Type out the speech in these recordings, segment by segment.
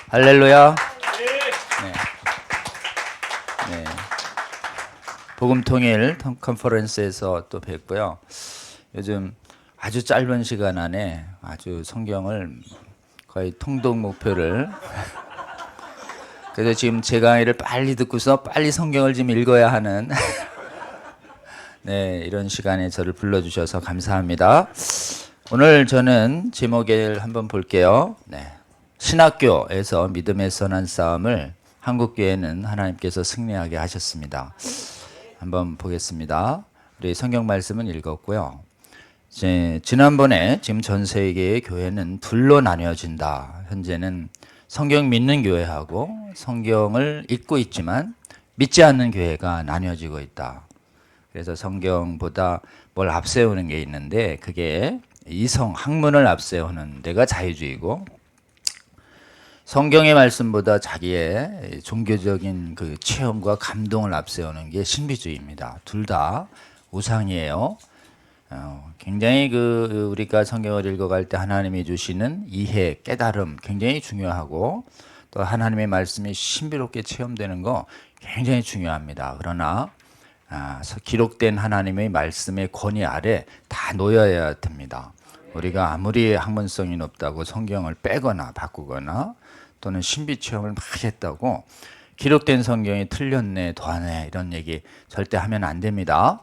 할렐루야. 네. 네. 복음통일 컨퍼런스에서 또 뵙고요. 요즘 아주 짧은 시간 안에 아주 성경을 거의 통독 목표를 그래서 지금 제 강의를 빨리 듣고서 빨리 성경을 좀 읽어야 하는 네, 이런 시간에 저를 불러주셔서 감사합니다. 오늘 저는 제목을 한번 볼게요. 네. 신학교에서 믿음의 선한 싸움을 한국교회는 하나님께서 승리하게 하셨습니다. 한번 보겠습니다. 우리 성경 말씀은 읽었고요. 지난번에 지금 전 세계의 교회는 둘로 나뉘어진다. 현재는 성경 믿는 교회하고 성경을 읽고 있지만 믿지 않는 교회가 나뉘어지고 있다. 그래서 성경보다 뭘 앞세우는 게 있는데 그게 이성, 학문을 앞세우는 데가 자유주의고 성경의 말씀보다 자기의 종교적인 그 체험과 감동을 앞세우는 게 신비주의입니다. 둘 다 우상이에요. 굉장히 우리가 성경을 읽어갈 때 하나님이 주시는 이해, 깨달음 굉장히 중요하고 또 하나님의 말씀이 신비롭게 체험되는 거 굉장히 중요합니다. 그러나 기록된 하나님의 말씀의 권위 아래 다 놓여야 됩니다. 우리가 아무리 학문성이 높다고 성경을 빼거나 바꾸거나 또는 신비 체험을 많이 했다고 기록된 성경이 틀렸네, 더하네 이런 얘기 절대 하면 안 됩니다.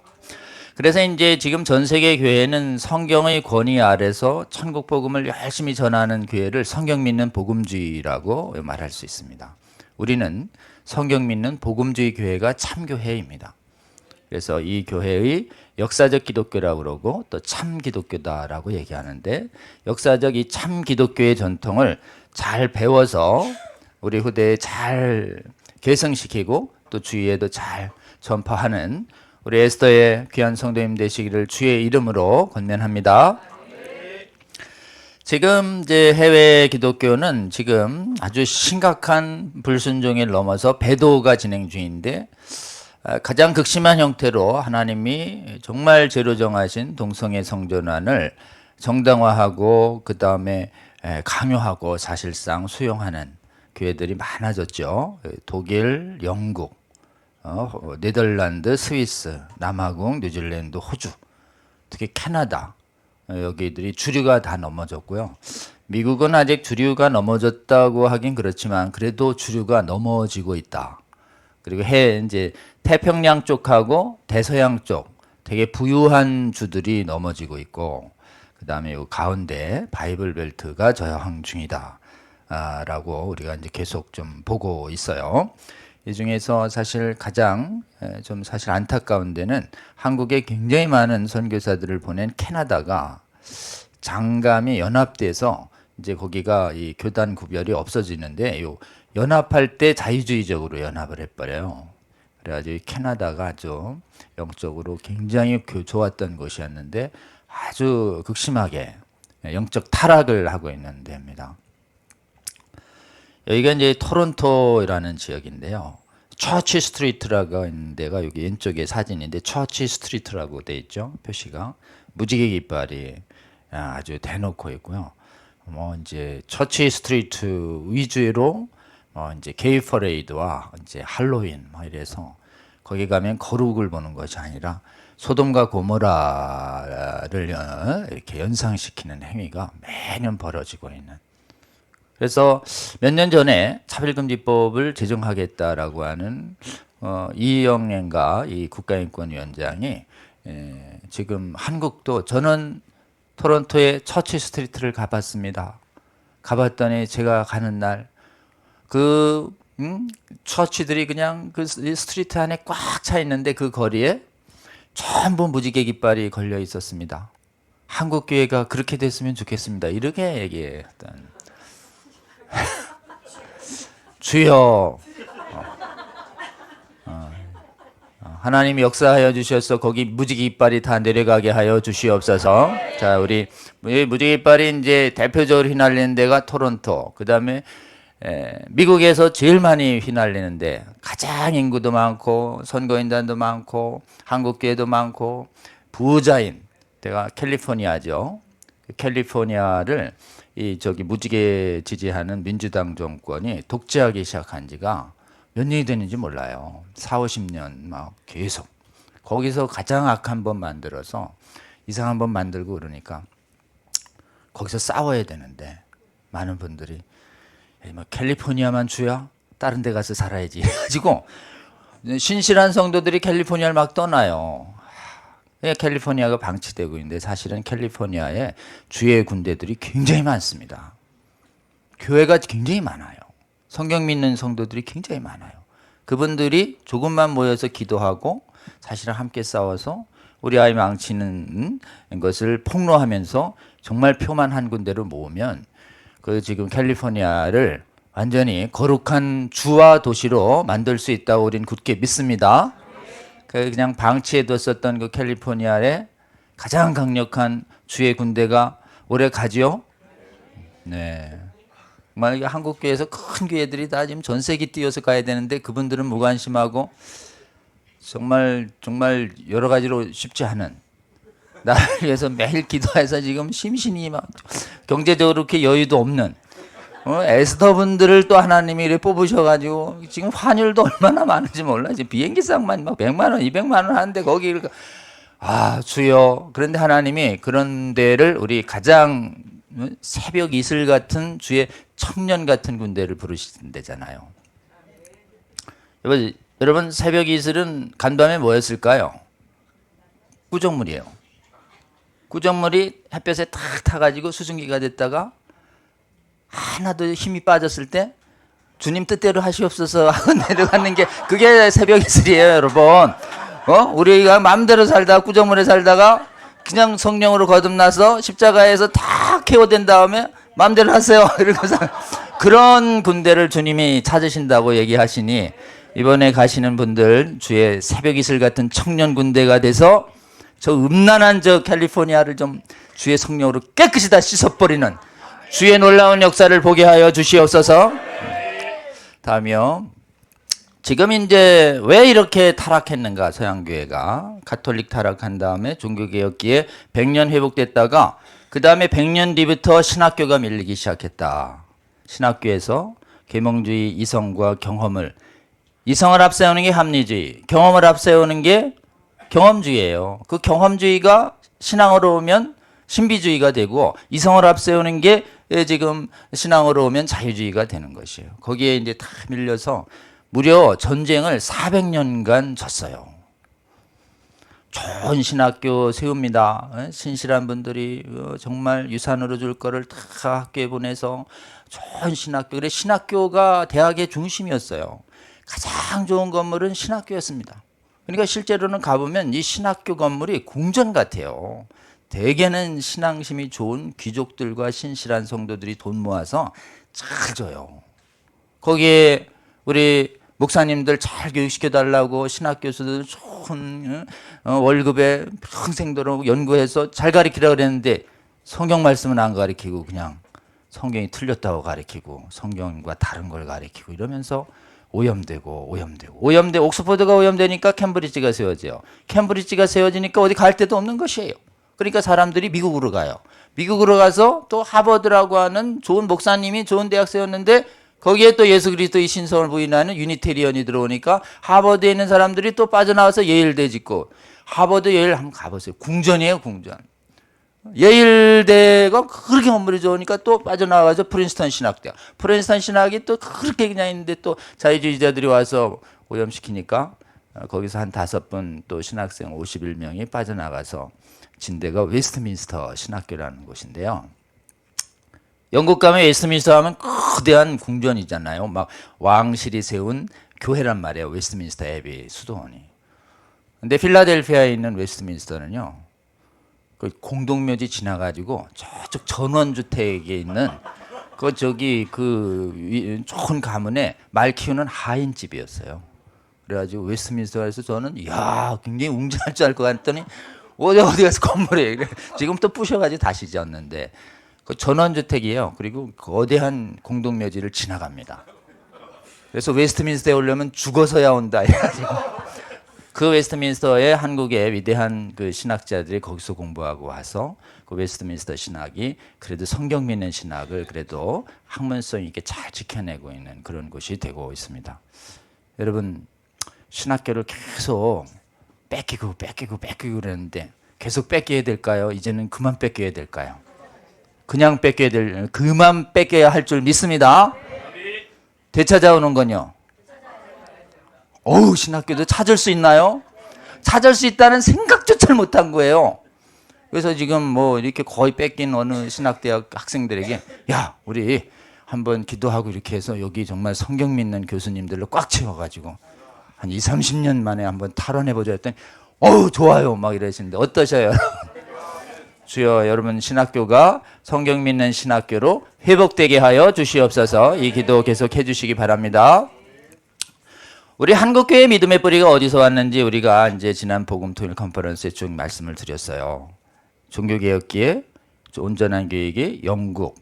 그래서 이제 지금 전 세계 교회는 성경의 권위 아래서 천국 복음을 열심히 전하는 교회를 성경 믿는 복음주의라고 말할 수 있습니다. 우리는 성경 믿는 복음주의 교회가 참교회입니다. 그래서 이 교회의 역사적 기독교라고 그러고 또 참 기독교다라고 얘기하는데 역사적 이 참 기독교의 전통을 잘 배워서 우리 후대에 잘 계승시키고 또 주위에도 잘 전파하는 우리 에스더의 귀한 성도님 되시기를 주의 이름으로 권면합니다. 지금 이제 해외 기독교는 지금 아주 심각한 불순종을 넘어서 배도가 진행 중인데 가장 극심한 형태로 하나님이 정말 죄로 정하신 동성애 성전환을 정당화하고 그 다음에 강요하고 사실상 수용하는 교회들이 많아졌죠. 독일, 영국, 네덜란드, 스위스, 남아공, 뉴질랜드, 호주, 특히 캐나다 여기들이 주류가 다 넘어졌고요. 미국은 아직 주류가 넘어졌다고 하긴 그렇지만 그래도 주류가 넘어지고 있다. 그리고 이제 태평양 쪽하고 대서양 쪽 되게 부유한 주들이 넘어지고 있고 그 다음에 이 가운데 바이블 벨트가 저항 중이다 라고 우리가 이제 계속 좀 보고 있어요. 이 중에서 사실 가장 좀 사실 안타까운 데는 한국에 굉장히 많은 선교사들을 보낸 캐나다가 장감이 연합돼서 이제 거기가 이 교단 구별이 없어지는데 요 연합할 때 자유주의적으로 연합을 해버려요. 그래가지고 캐나다가 아주 영적으로 굉장히 좋았던 곳이었는데 아주 극심하게 영적 타락을 하고 있는 데입니다. 여기가 이제 토론토라는 지역인데요. 처치 스트리트라고 있는 데가 여기 왼쪽에 사진인데 처치 스트리트라고 돼 있죠. 표시가 무지개 깃발이 아주 대놓고 있고요. 뭐 이제 처치 스트리트 위주로 이제 게이 퍼레이드와 이제 할로윈 뭐 이래서 거기 가면 거룩을 보는 것이 아니라 소돔과 고모라를 이렇게 연상시키는 행위가 매년 벌어지고 있는. 그래서 몇 년 전에 차별금지법을 제정하겠다라고 하는 이영애인가 이 국가인권위원장이 지금 한국도 저는 토론토의 처치 스트리트를 가봤습니다. 가봤더니 제가 가는 날 처치들이 그냥 그 스트리트 안에 꽉 차 있는데 그 거리에 전부 무지개 깃발이 걸려 있었습니다. 한국 교회가 그렇게 됐으면 좋겠습니다. 이렇게 얘기했던. 주여 하나님이 역사하여 주셔서 거기 무지개 깃발이 다 내려가게 하여 주시옵소서. 자, 우리 무지개 깃발이 이제 대표적으로 휘날리는 데가 토론토. 그 다음에 미국에서 제일 많이 휘날리는데 가장 인구도 많고 선거인단도 많고 한국교회도 많고 부자인 데가 캘리포니아죠. 캘리포니아를 이 무지개 지지하는 민주당 정권이 독재하기 시작한 지가 몇 년이 됐는지 몰라요. 4, 50년 막 계속. 거기서 가장 악한 법 만들어서 이상한 법 만들고 그러니까 거기서 싸워야 되는데 많은 분들이 뭐 캘리포니아만 주야? 다른 데 가서 살아야지 해가지고 신실한 성도들이 캘리포니아를 막 떠나요. 캘리포니아가 방치되고 있는데 사실은 캘리포니아에 주의 군대들이 굉장히 많습니다. 교회가 굉장히 많아요. 성경 믿는 성도들이 굉장히 많아요. 그분들이 조금만 모여서 기도하고 사실은 함께 싸워서 우리 아이 망치는 것을 폭로하면서 정말 표만 한 군데로 모으면 그 지금 캘리포니아를 완전히 거룩한 주와 도시로 만들 수 있다고 우리는 굳게 믿습니다. 그냥 방치해뒀었던 그 캘리포니아에 가장 강력한 주의 군대가 오래 가지요? 네. 정말 한국 교회에서 큰 교회들이 다 지금 전세기 뛰어서 가야 되는데 그분들은 무관심하고 정말 여러 가지로 쉽지 않은 나를 위해서 매일 기도해서 지금 심신이 막 경제적으로 그렇게 여유도 없는 에스더분들을 또 하나님이 이렇게 뽑으셔가지고 지금 환율도 얼마나 많은지 몰라. 지금 비행기상만 막 100만 원, 200만 원 하는데 거기 주여. 그런데 하나님이 그런 데를 우리 가장 새벽 이슬 같은 주의 청년 같은 군대를 부르시는 데잖아요. 여러분 새벽 이슬은 간밤에 뭐였을까요? 구정물이에요. 구정물이 햇볕에 탁 타가지고 수증기가 됐다가 하나도 힘이 빠졌을 때 주님 뜻대로 하시옵소서 하고 내려가는 게 그게 새벽 이슬이에요, 여러분. 우리가 마음대로 살다가 구정물에 살다가 그냥 성령으로 거듭나서 십자가에서 다 케어된 다음에 마음대로 하세요. 이러고서 그런 군대를 주님이 찾으신다고 얘기하시니 이번에 가시는 분들 주의 새벽 이슬 같은 청년 군대가 돼서 저 음란한 저 캘리포니아를 좀 주의 성령으로 깨끗이 다 씻어버리는 주의 놀라운 역사를 보게 하여 주시옵소서. 다음이요. 지금 이제 왜 이렇게 타락했는가 서양교회가 가톨릭 타락한 다음에 종교개혁기에 100년 회복됐다가 그 다음에 100년 뒤부터 신학교가 밀리기 시작했다. 신학교에서 계몽주의 이성과 경험을 이성을 앞세우는 게 합리주의, 경험을 앞세우는 게 경험주의예요. 그 경험주의가 신앙으로 오면 신비주의가 되고 이성을 앞세우는 게 지금 신앙으로 오면 자유주의가 되는 것이에요. 거기에 이제 다 밀려서 무려 전쟁을 400년간 졌어요. 좋은 신학교 세웁니다. 신실한 분들이 정말 유산으로 줄 거를 다 학교에 보내서 좋은 신학교. 그래 신학교가 대학의 중심이었어요. 가장 좋은 건물은 신학교였습니다. 그러니까 실제로는 가보면 이 신학교 건물이 궁전 같아요. 대개는 신앙심이 좋은 귀족들과 신실한 성도들이 돈 모아서 잘 줘요. 거기에 우리 목사님들 잘 교육시켜달라고 신학 교수들 좋은 월급에 평생도록 연구해서 잘 가르치라고 그랬는데 성경 말씀은 안 가르치고 그냥 성경이 틀렸다고 가르치고 성경과 다른 걸 가르치고 이러면서 오염되고 옥스퍼드가 오염되니까 캠브리지가 세워져요. 캠브리지가 세워지니까 어디 갈 데도 없는 것이에요. 그러니까 사람들이 미국으로 가요. 미국으로 가서 또 하버드라고 하는 좋은 목사님이 좋은 대학 세웠는데 거기에 또 예수 그리스도의 신성을 부인하는 유니테리언이 들어오니까 하버드에 있는 사람들이 또 빠져나와서 예일대 짓고 하버드 예일 한번 가보세요. 궁전이에요, 궁전. 예일대가 그렇게 건물이 좋으니까 또 빠져나와서 프린스턴 신학대학. 프린스턴 신학이 또 그렇게 그냥 있는데 또 자유주의자들이 와서 오염시키니까 거기서 한 5분 또 신학생 51명이 빠져나가서 진대가 웨스트민스터 신학교라는 곳인데요. 영국 가면 웨스트민스터 하면 거대한 궁전이잖아요. 막 왕실이 세운 교회란 말이에요. 웨스트민스터 애비 수도원이. 근데 필라델피아에 있는 웨스트민스터는요. 그 공동묘지 지나가지고 저쪽 전원주택에 있는 좋은 가문에 말 키우는 하인집이었어요. 그래가지고 웨스트민스터에서 저는 굉장히 웅장할 줄 알 것 같더니 어디 가서 건물에 지금 또 부셔가지고 다시 지었는데 그 전원주택이에요. 그리고 거대한 공동묘지를 지나갑니다. 그래서 웨스트민스터에 오려면 죽어서야 온다 해가지고 그 웨스트민스터에 한국의 위대한 그 신학자들이 거기서 공부하고 와서 그 웨스트민스터 신학이 그래도 성경 믿는 신학을 그래도 학문성 있게 잘 지켜내고 있는 그런 곳이 되고 있습니다. 여러분, 신학교를 계속 뺏기고 그랬는데 계속 뺏겨야 될까요? 이제는 그만 뺏겨야 될까요? 그냥 그만 뺏겨야 할 줄 믿습니다. 되찾아오는 건요. 신학교도 찾을 수 있나요? 찾을 수 있다는 생각조차 못한 거예요. 그래서 지금 뭐 이렇게 거의 뺏긴 어느 신학대학 학생들에게 야, 우리 한번 기도하고 이렇게 해서 여기 정말 성경 믿는 교수님들로 꽉 채워가지고 한 20, 30년 만에 한번 탈환해보자 했더니 좋아요 막 이러시는데 어떠셔요? 주여, 여러분 신학교가 성경 믿는 신학교로 회복되게 하여 주시옵소서. 이 기도 계속 해주시기 바랍니다. 우리 한국교회 믿음의 뿌리가 어디서 왔는지 우리가 이제 지난 복음토요일 컨퍼런스에 쭉 말씀을 드렸어요. 종교개혁기에 온전한 교육이 영국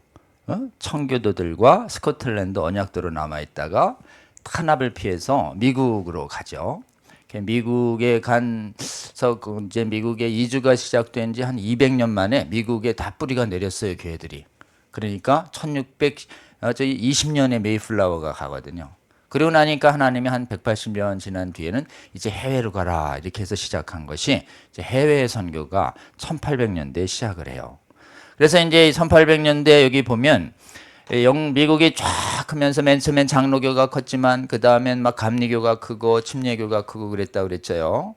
청교도들과 스코틀랜드 언약도로 남아있다가 탄압을 피해서 미국으로 가죠. 미국에 간서 이제 미국의 이주가 시작된 지 한 200년 만에 미국에 다 뿌리가 내렸어요, 교회들이. 그러니까 1620년에 메이플라워가 가거든요. 그러고 나니까 하나님이 한 180년 지난 뒤에는 이제 해외로 가라 이렇게 해서 시작한 것이 이제 해외 선교가 1800년대에 시작을 해요. 그래서 이제 1800년대 여기 보면 미국이 쫙 크면서 맨 처음엔 장로교가 컸지만 그 다음엔 막 감리교가 크고 침례교가 크고 그랬다고 그랬죠.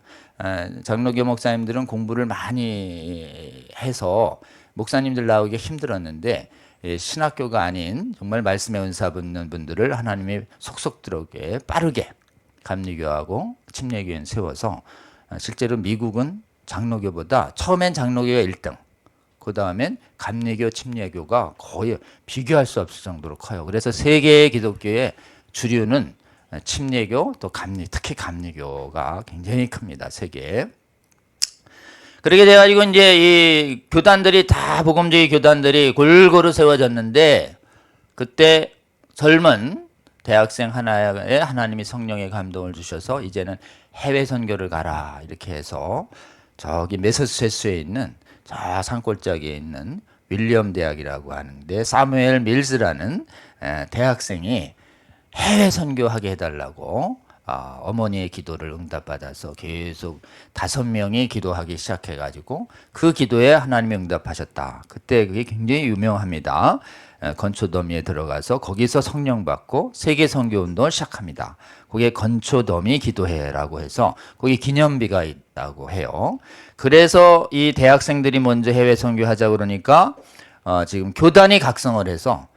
장로교 목사님들은 공부를 많이 해서 목사님들 나오기 힘들었는데 신학교가 아닌 정말 말씀의 은사 붙는 분들을 하나님이 속속 들어오게 빠르게 감리교하고 침례교에 세워서 실제로 미국은 장로교보다 처음엔 장로교가 1등, 그 다음엔 감리교, 침례교가 거의 비교할 수 없을 정도로 커요. 그래서 세계의 기독교의 주류는 침례교, 또 특히 감리교가 굉장히 큽니다. 세계에. 그렇게 돼가지고 이제 이 교단들이 다 복음주의 교단들이 골고루 세워졌는데 그때 젊은 대학생 하나에 하나님이 성령의 감동을 주셔서 이제는 해외 선교를 가라 이렇게 해서 저기 매서세스에 있는 저 산골짜기에 있는 윌리엄 대학이라고 하는데 사무엘 밀즈라는 대학생이 해외 선교하게 해달라고 어머니의 기도를 응답받아서 계속 5명이 기도하기 시작해가지고 그 기도에 하나님이 응답하셨다. 그때 그게 굉장히 유명합니다. 건초더미에 들어가서 거기서 성령 받고 세계 선교 운동을 시작합니다. 그게 건초더미 기도회라고 해서 거기 기념비가 있다고 해요. 그래서 이 대학생들이 먼저 해외 선교하자 그러니까 지금 교단이 각성을 해서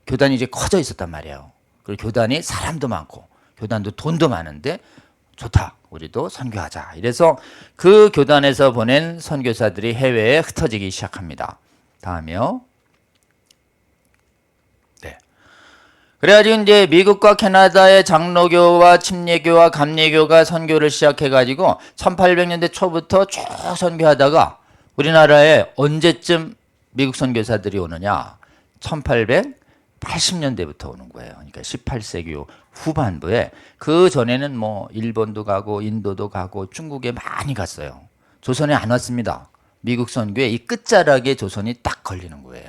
교단이 이제 커져 있었단 말이에요. 그리고 교단이 사람도 많고 교단도 돈도 많은데 좋다. 우리도 선교하자. 이래서 그 교단에서 보낸 선교사들이 해외에 흩어지기 시작합니다. 다음이요. 네. 그래가지고 이제 미국과 캐나다의 장로교와 침례교와 감리교가 선교를 시작해가지고 1800년대 초부터 쭉 선교하다가 우리나라에 언제쯤 미국 선교사들이 오느냐? 1880년대부터 오는 거예요. 그러니까 18세기 후반부에 그 전에는 뭐 일본도 가고 인도도 가고 중국에 많이 갔어요. 조선에 안 왔습니다. 미국 선교의 이 끝자락에 조선이 딱 걸리는 거예요.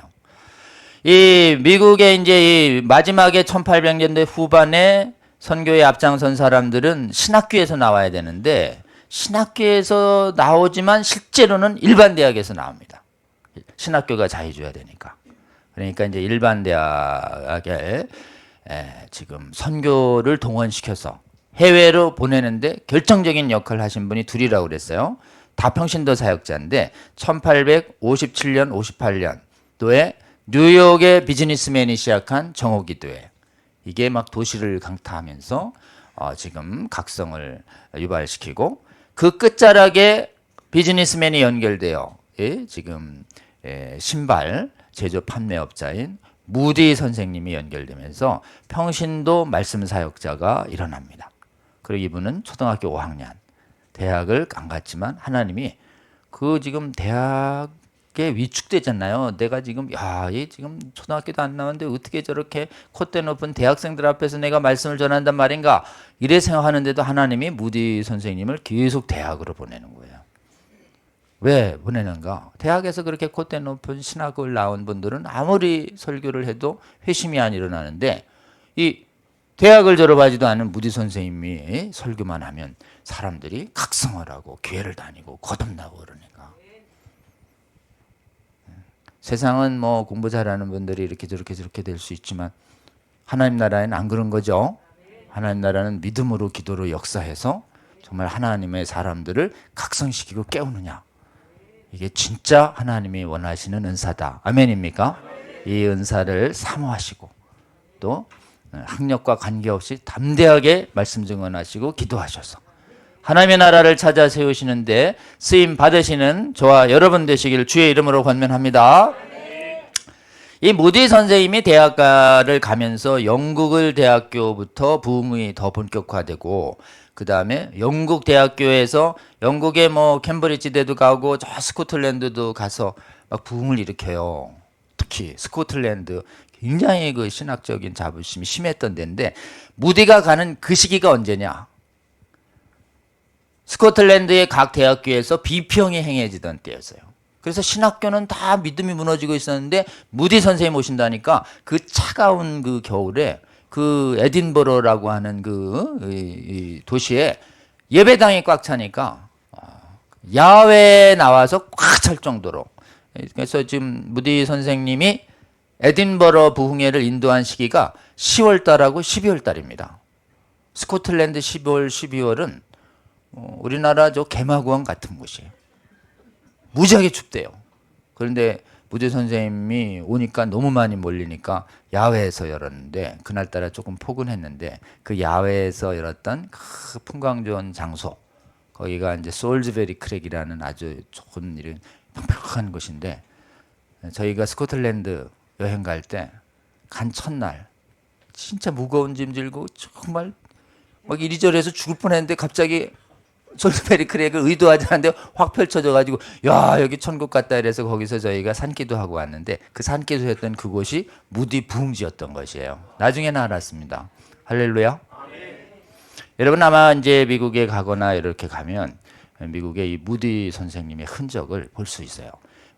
이 미국의 이제 이 마지막에 1800년대 후반에 선교에 앞장선 사람들은 신학교에서 나와야 되는데 신학교에서 나오지만 실제로는 일반 대학에서 나옵니다. 신학교가 자유줘야 되니까. 그러니까 이제 일반 대학에 지금 선교를 동원시켜서 해외로 보내는데 결정적인 역할을 하신 분이 둘이라고 그랬어요. 다 평신도 사역자인데 1857년, 58년도에 뉴욕의 비즈니스맨이 시작한 정오기도회. 이게 막 도시를 강타하면서 지금 각성을 유발시키고 그 끝자락에 비즈니스맨이 연결돼요. 지금 신발 제조 판매업자인 무디 선생님이 연결되면서 평신도 말씀 사역자가 일어납니다. 그리고 이분은 초등학교 5학년 대학을 안 갔지만 하나님이 그 지금 대학 게 위축되잖아요. 내가 지금 얘 지금 초등학교도 안 나왔는데 어떻게 저렇게 콧대 높은 대학생들 앞에서 내가 말씀을 전한단 말인가 이래 생각하는데도 하나님이 무디 선생님을 계속 대학으로 보내는 거예요. 왜 보내는가? 대학에서 그렇게 콧대 높은 신학을 나온 분들은 아무리 설교를 해도 회심이 안 일어나는데 이 대학을 졸업하지도 않은 무디 선생님이 설교만 하면 사람들이 각성을 하고 교회를 다니고 거듭나고 그러니까. 세상은 뭐 공부 잘하는 분들이 이렇게 저렇게 될 수 있지만 하나님 나라에는 안 그런 거죠. 하나님 나라는 믿음으로 기도로 역사해서 정말 하나님의 사람들을 각성시키고 깨우느냐. 이게 진짜 하나님이 원하시는 은사다. 아멘입니까? 이 은사를 사모하시고 또 학력과 관계없이 담대하게 말씀 증언하시고 기도하셔서 하나님의 나라를 찾아 세우시는데 쓰임 받으시는 저와 여러분 되시기를 주의 이름으로 권면합니다. 이 무디 선생님이 대학가를 가면서 영국을 대학교부터 부흥이 더 본격화되고 그 다음에 영국 대학교에서 영국의 뭐 캠브리지대도 가고 저 스코틀랜드도 가서 막 부흥을 일으켜요. 특히 스코틀랜드 굉장히 그 신학적인 자부심이 심했던 데인데 무디가 가는 그 시기가 언제냐? 스코틀랜드의 각 대학교에서 비평이 행해지던 때였어요. 그래서 신학교는 다 믿음이 무너지고 있었는데 무디 선생님 오신다니까 그 차가운 그 겨울에 그 에딘버러라고 하는 그 도시에 예배당이 꽉 차니까 야외에 나와서 꽉 찰 정도로. 그래서 지금 무디 선생님이 에딘버러 부흥회를 인도한 시기가 10월 달하고 12월 달입니다. 스코틀랜드 10월, 12월은 우리나라 저 개마고원 같은 곳이에요. 무지하게 춥대요. 그런데 무디 선생님이 오니까 너무 많이 몰리니까 야외에서 열었는데 그날따라 조금 포근했는데 그 야외에서 열었던 그 풍광 좋은 장소 거기가 이제 솔즈베리 크랙이라는 아주 좋은 이런 평평한 곳인데 저희가 스코틀랜드 여행 갈 때 간 첫날 진짜 무거운 짐 들고 정말 막 이리저리 해서 죽을 뻔했는데 갑자기 솔즈베리 크랙을 의도하지 않는데 확 펼쳐져 가지고 야 여기 천국 같다 이래서 거기서 저희가 산기도 하고 왔는데 그 산기도 했던 그곳이 무디 부흥지였던 것이에요. 나중에는 알았습니다. 할렐루야. 여러분 아마 이제 미국에 가거나 이렇게 가면 미국의 이 무디 선생님의 흔적을 볼 수 있어요.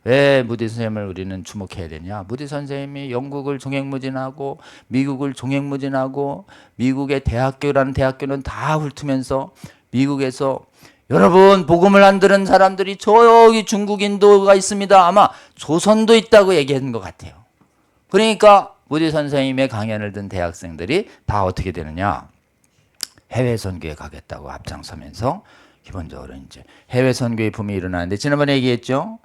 왜 무디 선생님을 우리는 주목해야 되냐? 무디 선생님이 영국을 종횡무진하고 미국을 종횡무진하고 미국의 대학교라는 대학교는 다 훑으면서 미국에서 여러분 복음을 안 들은 사람들이 저기 중국 인도가 있습니다. 아마 조선도 있다고 얘기한 것 같아요. 그러니까 무디 선생님의 강연을 든 대학생들이 다 어떻게 되느냐? 해외 선교에 가겠다고 앞장서면서 기본적으로 이제 해외 선교의 붐이 일어나는데 지난번에 얘기했죠.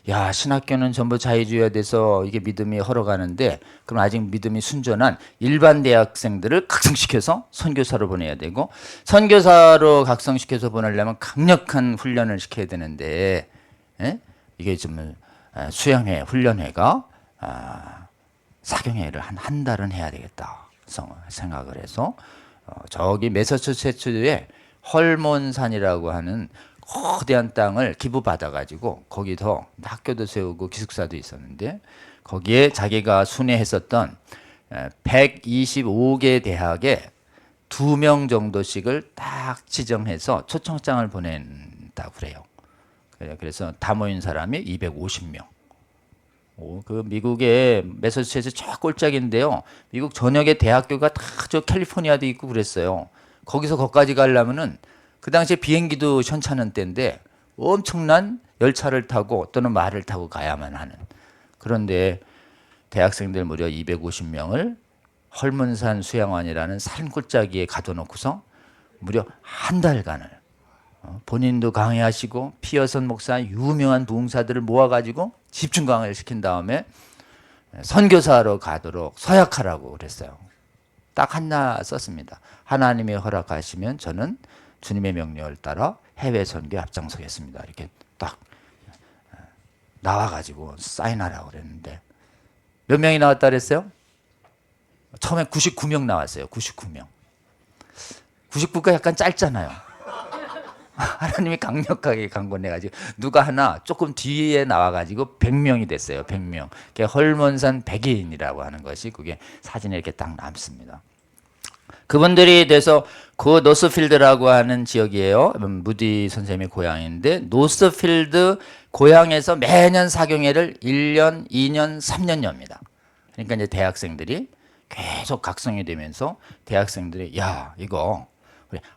야 신학교는 전부 자유주의가 돼서 이게 믿음이 흘러가는데 그럼 아직 믿음이 순전한 일반 대학생들을 각성시켜서 선교사로 보내야 되고 선교사로 각성시켜서 보내려면 강력한 훈련을 시켜야 되는데 이게 좀 수양회 훈련회가 사경회를 한 달은 해야 되겠다 생각을 해서 저기 매서추세츠에 헐몬산이라고 하는 거대한 땅을 기부받아가지고 거기서 학교도 세우고 기숙사도 있었는데 거기에 자기가 순회했었던 125개 대학에 2명 정도씩을 딱 지정해서 초청장을 보낸다고 그래요. 그래서 다 모인 사람이 250명. 그 미국의 매서추세츠 저 꼴짝인데요. 미국 전역의 대학교가 다 저 캘리포니아도 있고 그랬어요. 거기서 거기까지 가려면은 그 당시에 비행기도 현찮은 때인데 엄청난 열차를 타고 또는 말을 타고 가야만 하는. 그런데 대학생들 무려 250명을 헐문산 수양원이라는 산골짜기에 가둬놓고서 무려 한 달간을 본인도 강의하시고 피어선 목사 유명한 부흥사들을 모아가지고 집중 강의를 시킨 다음에 선교사로 가도록 서약하라고 그랬어요. 딱 하나 썼습니다. 하나님이 허락하시면 저는 주님의 명령을 따라 해외 선교에 앞장서겠습니다. 이렇게 딱 나와가지고 사인하라고 그랬는데 몇 명이 나왔다 그랬어요? 처음에 99명 나왔어요. 99명. 99가 약간 짧잖아요. 하나님이 강력하게 강권해가지고 누가 하나 조금 뒤에 나와가지고 100명이 됐어요. 100명. 그게 헐몬산 백예인이라고 하는 것이 그게 사진에 이렇게 딱 남습니다. 그분들이 돼서 그 노스필드라고 하는 지역이에요. 무디 선생님의 고향인데 노스필드 고향에서 매년 사경회를 1년, 2년, 3년 엽니다. 그러니까 이제 대학생들이 계속 각성이 되면서 대학생들이 야 이거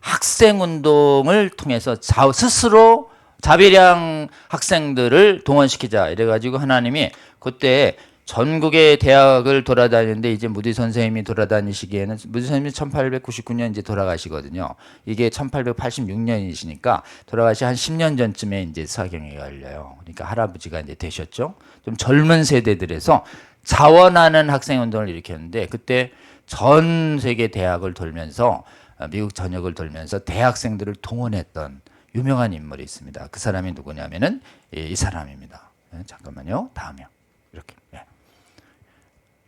학생운동을 통해서 스스로 자비량 학생들을 동원시키자 이래가지고 하나님이 그때 전국의 대학을 돌아다니는데 이제 무디 선생님이 돌아다니시기에는 무디 선생님이 1899년 이제 돌아가시거든요. 이게 1886년이시니까 돌아가시 한 10년 전쯤에 이제 사경회가 열려요. 그러니까 할아버지가 이제 되셨죠. 좀 젊은 세대들에서 자원하는 학생운동을 일으켰는데 그때 전 세계 대학을 돌면서 미국 전역을 돌면서 대학생들을 동원했던 유명한 인물이 있습니다. 그 사람이 누구냐면은 이 사람입니다. 잠깐만요. 다음이요. 이렇게.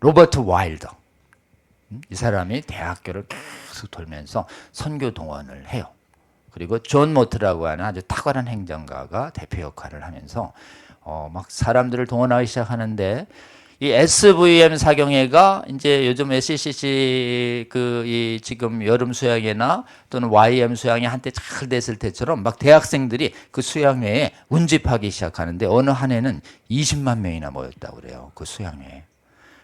로버트 와일더. 이 사람이 대학교를 계속 돌면서 선교 동원을 해요. 그리고 존 모트라고 하는 아주 탁월한 행정가가 대표 역할을 하면서 막 사람들을 동원하기 시작하는데 이 SVM 사경회가 이제 요즘 SCCC 이 지금 여름 수양회나 또는 YM 수양회 한때 잘 됐을 때처럼 막 대학생들이 그 수양회에 운집하기 시작하는데 어느 한 해는 20만 명이나 모였다고 그래요. 그 수양회에.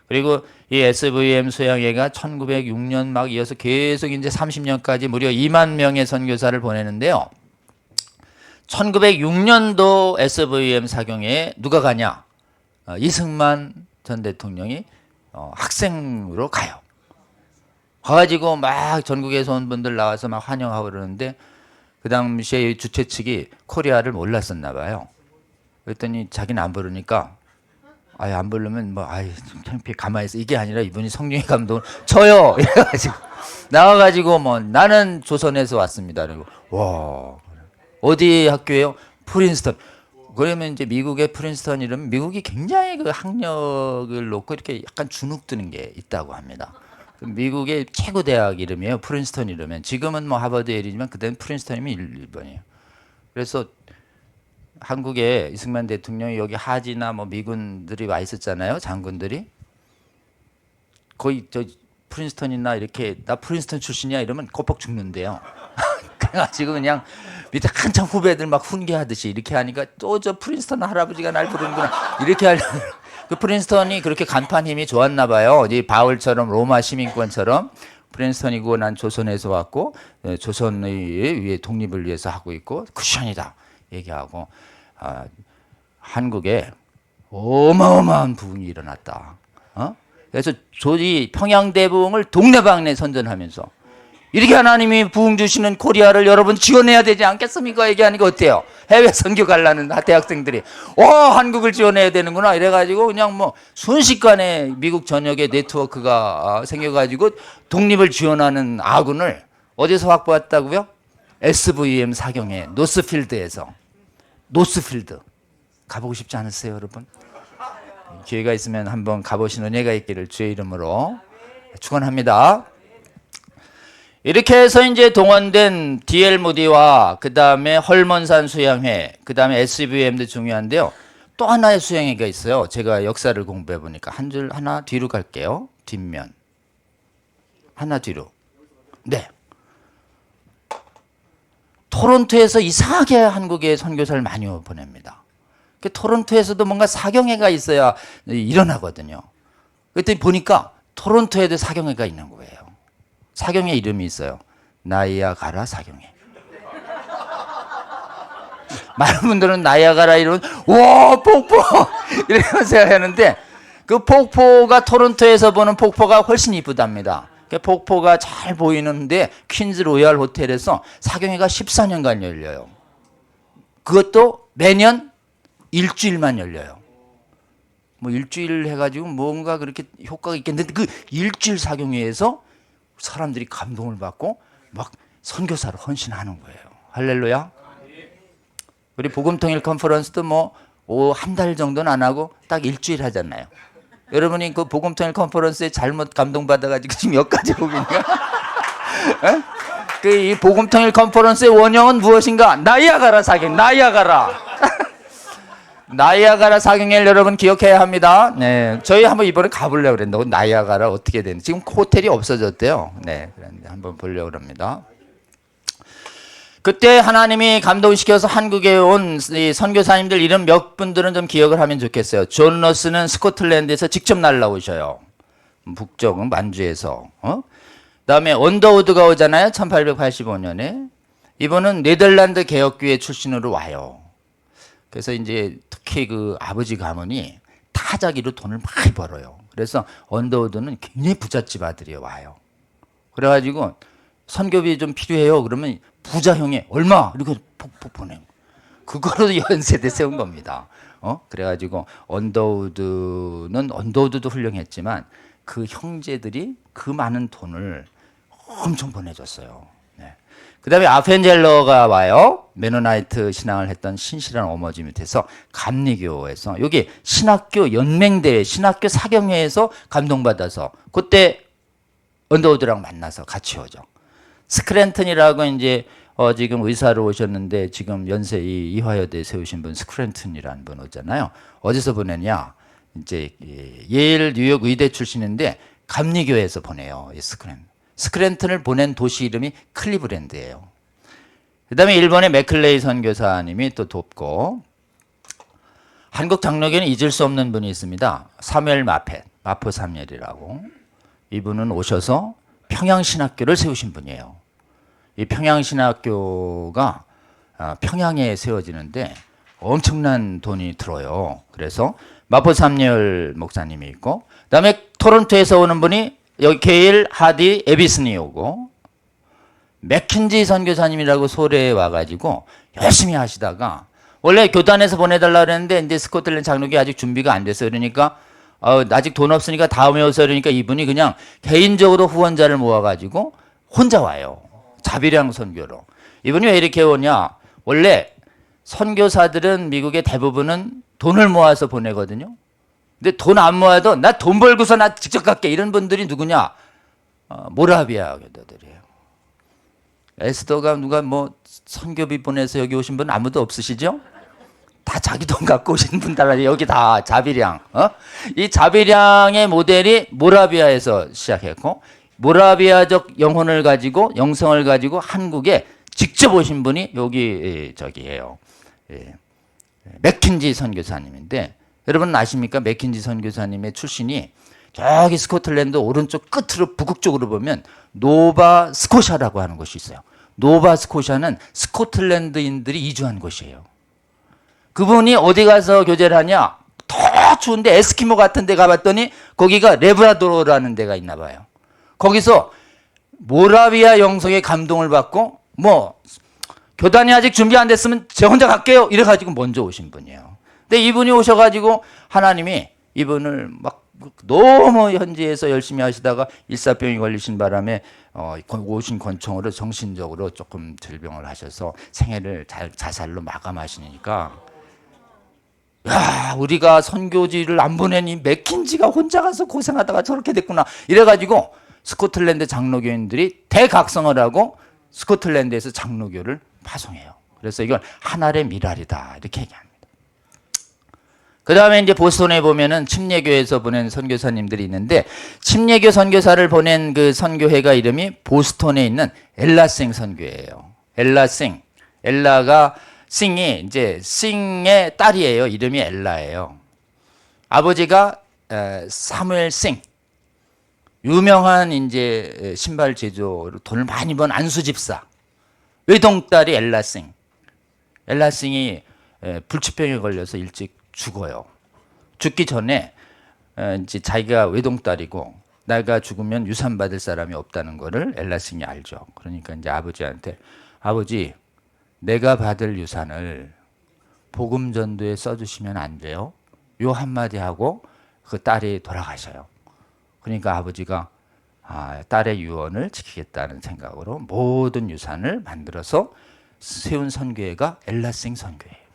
그리고 이 SVM 수양회가 1906년 막 이어서 계속 이제 30년까지 무려 2만 명의 선교사를 보내는데요. 1906년도 SVM 사경회에 누가 가냐? 이승만 전 대통령이 학생으로 가요. 가가지고 막 전국에서 온 분들 나와서 막 환영하고 그러는데 그 당시에 주최 측이 코리아를 몰랐었나 봐요. 그랬더니 자기는 안 부르니까 아예 안 부르면 뭐 아예 좀 창피해 가만히 있어 이게 아니라 이분이 성령의 감동을 쳐요. 이래가지고 나와가지고 뭐 나는 조선에서 왔습니다. 그리고 와 어디 학교예요? 프린스턴. 그러면 이제 미국의 프린스턴 이러면 미국이 굉장히 그 학력을 놓고 이렇게 약간 주눅드는 게 있다고 합니다. 미국의 최고 대학 이름이에요. 프린스턴 이러면 지금은 뭐 하버드 예일이지만 그때는 프린스턴이면 1번이에요. 그래서 한국에 이승만 대통령이 여기 하지나 뭐 미군들이 와 있었잖아요. 장군들이 거의 저 프린스턴이나 이렇게 나 프린스턴 출신이야 이러면 꼬박 죽는데요. 그래가지고 그냥 밑에 한참 후배들 막 훈계하듯이 이렇게 하니까 또 저 프린스턴 할아버지가 날 부르는구나 이렇게 하려고 그 프린스턴이 그렇게 간판 힘이 좋았나 봐요. 이 바울처럼 로마 시민권처럼 프린스턴이고 난 조선에서 왔고 조선의 위에 독립을 위해서 하고 있고 쿠션이다 얘기하고 한국에 어마어마한 부흥이 일어났다. 그래서 조지 평양대부흥을 동네방네 선전하면서 이렇게 하나님이 부흥 주시는 코리아를 여러분 지원해야 되지 않겠습니까? 얘기하니까 어때요? 해외 선교 가려는 대학생들이 한국을 지원해야 되는구나 이래가지고 그냥 뭐 순식간에 미국 전역에 네트워크가 생겨가지고 독립을 지원하는 아군을 어디서 확보했다고요? SVM 사경회 노스필드에서. 노스필드 가보고 싶지 않으세요 여러분? 기회가 있으면 한번 가보신 은혜가 있기를 주의 이름으로 축원합니다. 이렇게 해서 이제 동원된 D.L. 무디와 그 다음에 헐몬산 수양회, 그 다음에 SVM도 중요한데요. 또 하나의 수양회가 있어요. 제가 역사를 공부해 보니까 한 줄 하나 뒤로 갈게요. 뒷면 하나 뒤로. 네. 토론토에서 이상하게 한국에 선교사를 많이 보냅니다. 토론토에서도 뭔가 사경회가 있어야 일어나거든요. 그랬더니 보니까 토론토에도 사경회가 있는 거예요. 사경회 이름이 있어요. 나이아가라 사경회. 많은 분들은 나이아가라 이러면 와 폭포 이렇게 생각하는데 그 폭포가 토론토에서 보는 폭포가 훨씬 이쁘답니다. 그 폭포가 잘 보이는데 퀸즈 로얄 호텔에서 사경회가 14년간 열려요. 그것도 매년 일주일만 열려요. 뭐 일주일 해가지고 뭔가 그렇게 효과가 있겠는데 그 일주일 사경회에서 사람들이 감동을 받고 막 선교사로 헌신하는 거예요. 할렐루야. 우리 복음통일 컨퍼런스도 뭐 한 달 정도는 안 하고 딱 일주일 하잖아요. 여러분이 그 복음통일 컨퍼런스에 잘못 감동받아가지고 지금 여기까지 오고 있니까 그 이 복음통일 컨퍼런스의 원형은 무엇인가? 나이아가라 사경, 나이아가라. 나이아가라 사경을 여러분 기억해야 합니다. 네, 저희 한번 이번에 가보려고 그랬는데 나이아가라 어떻게 되는지 지금 호텔이 없어졌대요. 네, 그런데 한번 보려고 합니다. 그때 하나님이 감동시켜서 한국에 온 이 선교사님들 이름 몇 분들은 좀 기억을 하면 좋겠어요. 존 러스는 스코틀랜드에서 직접 날라오셔요. 북쪽은 만주에서. 그다음에 언더우드가 오잖아요. 1885년에. 이분은 네덜란드 개혁교회 출신으로 와요. 그래서 이제 특히 그 아버지 가문이 타자기로 돈을 많이 벌어요. 그래서 언더우드는 굉장히 부잣집 아들이 와요. 그래가지고 선교비 좀 필요해요. 그러면 부자형이 얼마? 이렇게 폭폭 보내고. 그거로 연세대 세운 겁니다. 그래가지고 언더우드는 언더우드도 훌륭했지만 그 형제들이 그 많은 돈을 엄청 보내줬어요. 네. 그 다음에 아펜젤러가 와요. 메노나이트 신앙을 했던 신실한 어머니 밑에서 감리교에서 여기 신학교 연맹대회, 신학교 사경회에서 감동받아서 그때 언더우드랑 만나서 같이 오죠. 스크랜턴이라고 이제 지금 의사로 오셨는데 지금 연세 이화여대 세우신 분 스크랜턴이라는 분 오잖아요. 어디서 보내냐? 이제 예일 뉴욕 의대 출신인데 감리교에서 보내요. 이 스크랜턴을 보낸 도시 이름이 클리브랜드예요. 그다음에 일본의 맥클레이 선교사님이 또 돕고 한국 장로교는 잊을 수 없는 분이 있습니다. 사무엘 마포 삼열이라고. 이분은 오셔서 평양신학교를 세우신 분이에요. 이 평양신학교가 평양에 세워지는데 엄청난 돈이 들어요. 그래서 마포 삼열 목사님이 있고, 그 다음에 토론토에서 오는 분이 여기 게일 하디 에비슨이 오고, 맥킨지 선교사님이라고 소래에 와가지고 열심히 하시다가 원래 교단에서 보내달라 그랬는데 이제 스코틀랜드 장로교 아직 준비가 안 됐어요. 그러니까 아직 돈 없으니까 다음에 오세요. 그러니까 이분이 그냥 개인적으로 후원자를 모아가지고 혼자 와요. 자비량 선교로. 이분이 왜 이렇게 오냐? 원래 선교사들은 미국의 대부분은 돈을 모아서 보내거든요. 근데 돈 안 모아도 나 돈 벌고서 나 직접 갈게. 이런 분들이 누구냐? 모라비아 교도들이에요. 에스더가 누가 뭐 선교비 보내서 여기 오신 분 아무도 없으시죠? 다 자기 돈 갖고 오신 분들 여기 다 자비량. 이 자비량의 모델이 모라비아에서 시작했고 모라비아적 영혼을 가지고 영성을 가지고 한국에 직접 오신 분이 여기 저기예요. 맥킨지 선교사님인데 여러분 아십니까? 맥킨지 선교사님의 출신이 저기 스코틀랜드 오른쪽 끝으로 북극 쪽으로 보면 노바 스코샤라고 하는 곳이 있어요. 노바 스코샤는 스코틀랜드인들이 이주한 곳이에요. 그분이 어디 가서 교제를 하냐? 더 추운데 에스키모 같은 데 가봤더니 거기가 레브라도르라는 데가 있나 봐요. 거기서 모라비아 영성의 감동을 받고 뭐 교단이 아직 준비 안 됐으면 저 혼자 갈게요. 이래가지고 먼저 오신 분이에요. 근데 이분이 오셔가지고 하나님이 이분을 막 너무 현지에서 열심히 하시다가 일사병이 걸리신 바람에 오신 권총으로 정신적으로 조금 질병을 하셔서 생애를 자살로 마감하시니까 야, 우리가 선교지를 안 보내니 맥킨지가 혼자 가서 고생하다가 저렇게 됐구나. 이래가지고 스코틀랜드 장로교인들이 대각성을 하고 스코틀랜드에서 장로교를 파송해요. 그래서 이건 하늘의 미랄이다 이렇게 얘기합니다. 그 다음에 이제 보스턴에 보면은 침례교에서 보낸 선교사님들이 있는데 침례교 선교사를 보낸 그 선교회가 이름이 보스턴에 있는 엘라싱 선교회예요. 엘라가 싱이 이제 싱의 딸이에요. 이름이 엘라예요. 아버지가 사무엘 싱. 유명한 이제 신발 제조로 돈을 많이 번 안수집사. 외동딸이 엘라싱. 엘라싱이 불치병에 걸려서 일찍 죽어요. 죽기 전에 이제 자기가 외동딸이고 내가 죽으면 유산 받을 사람이 없다는 거를 엘라싱이 알죠. 그러니까 이제 아버지한테 아버지 내가 받을 유산을 복음 전도에 써주시면 안 돼요? 요 한마디 하고 그 딸이 돌아가셔요. 그러니까 아버지가 딸의 유언을 지키겠다는 생각으로 모든 유산을 만들어서 세운 선교회가 엘라싱 선교회예요.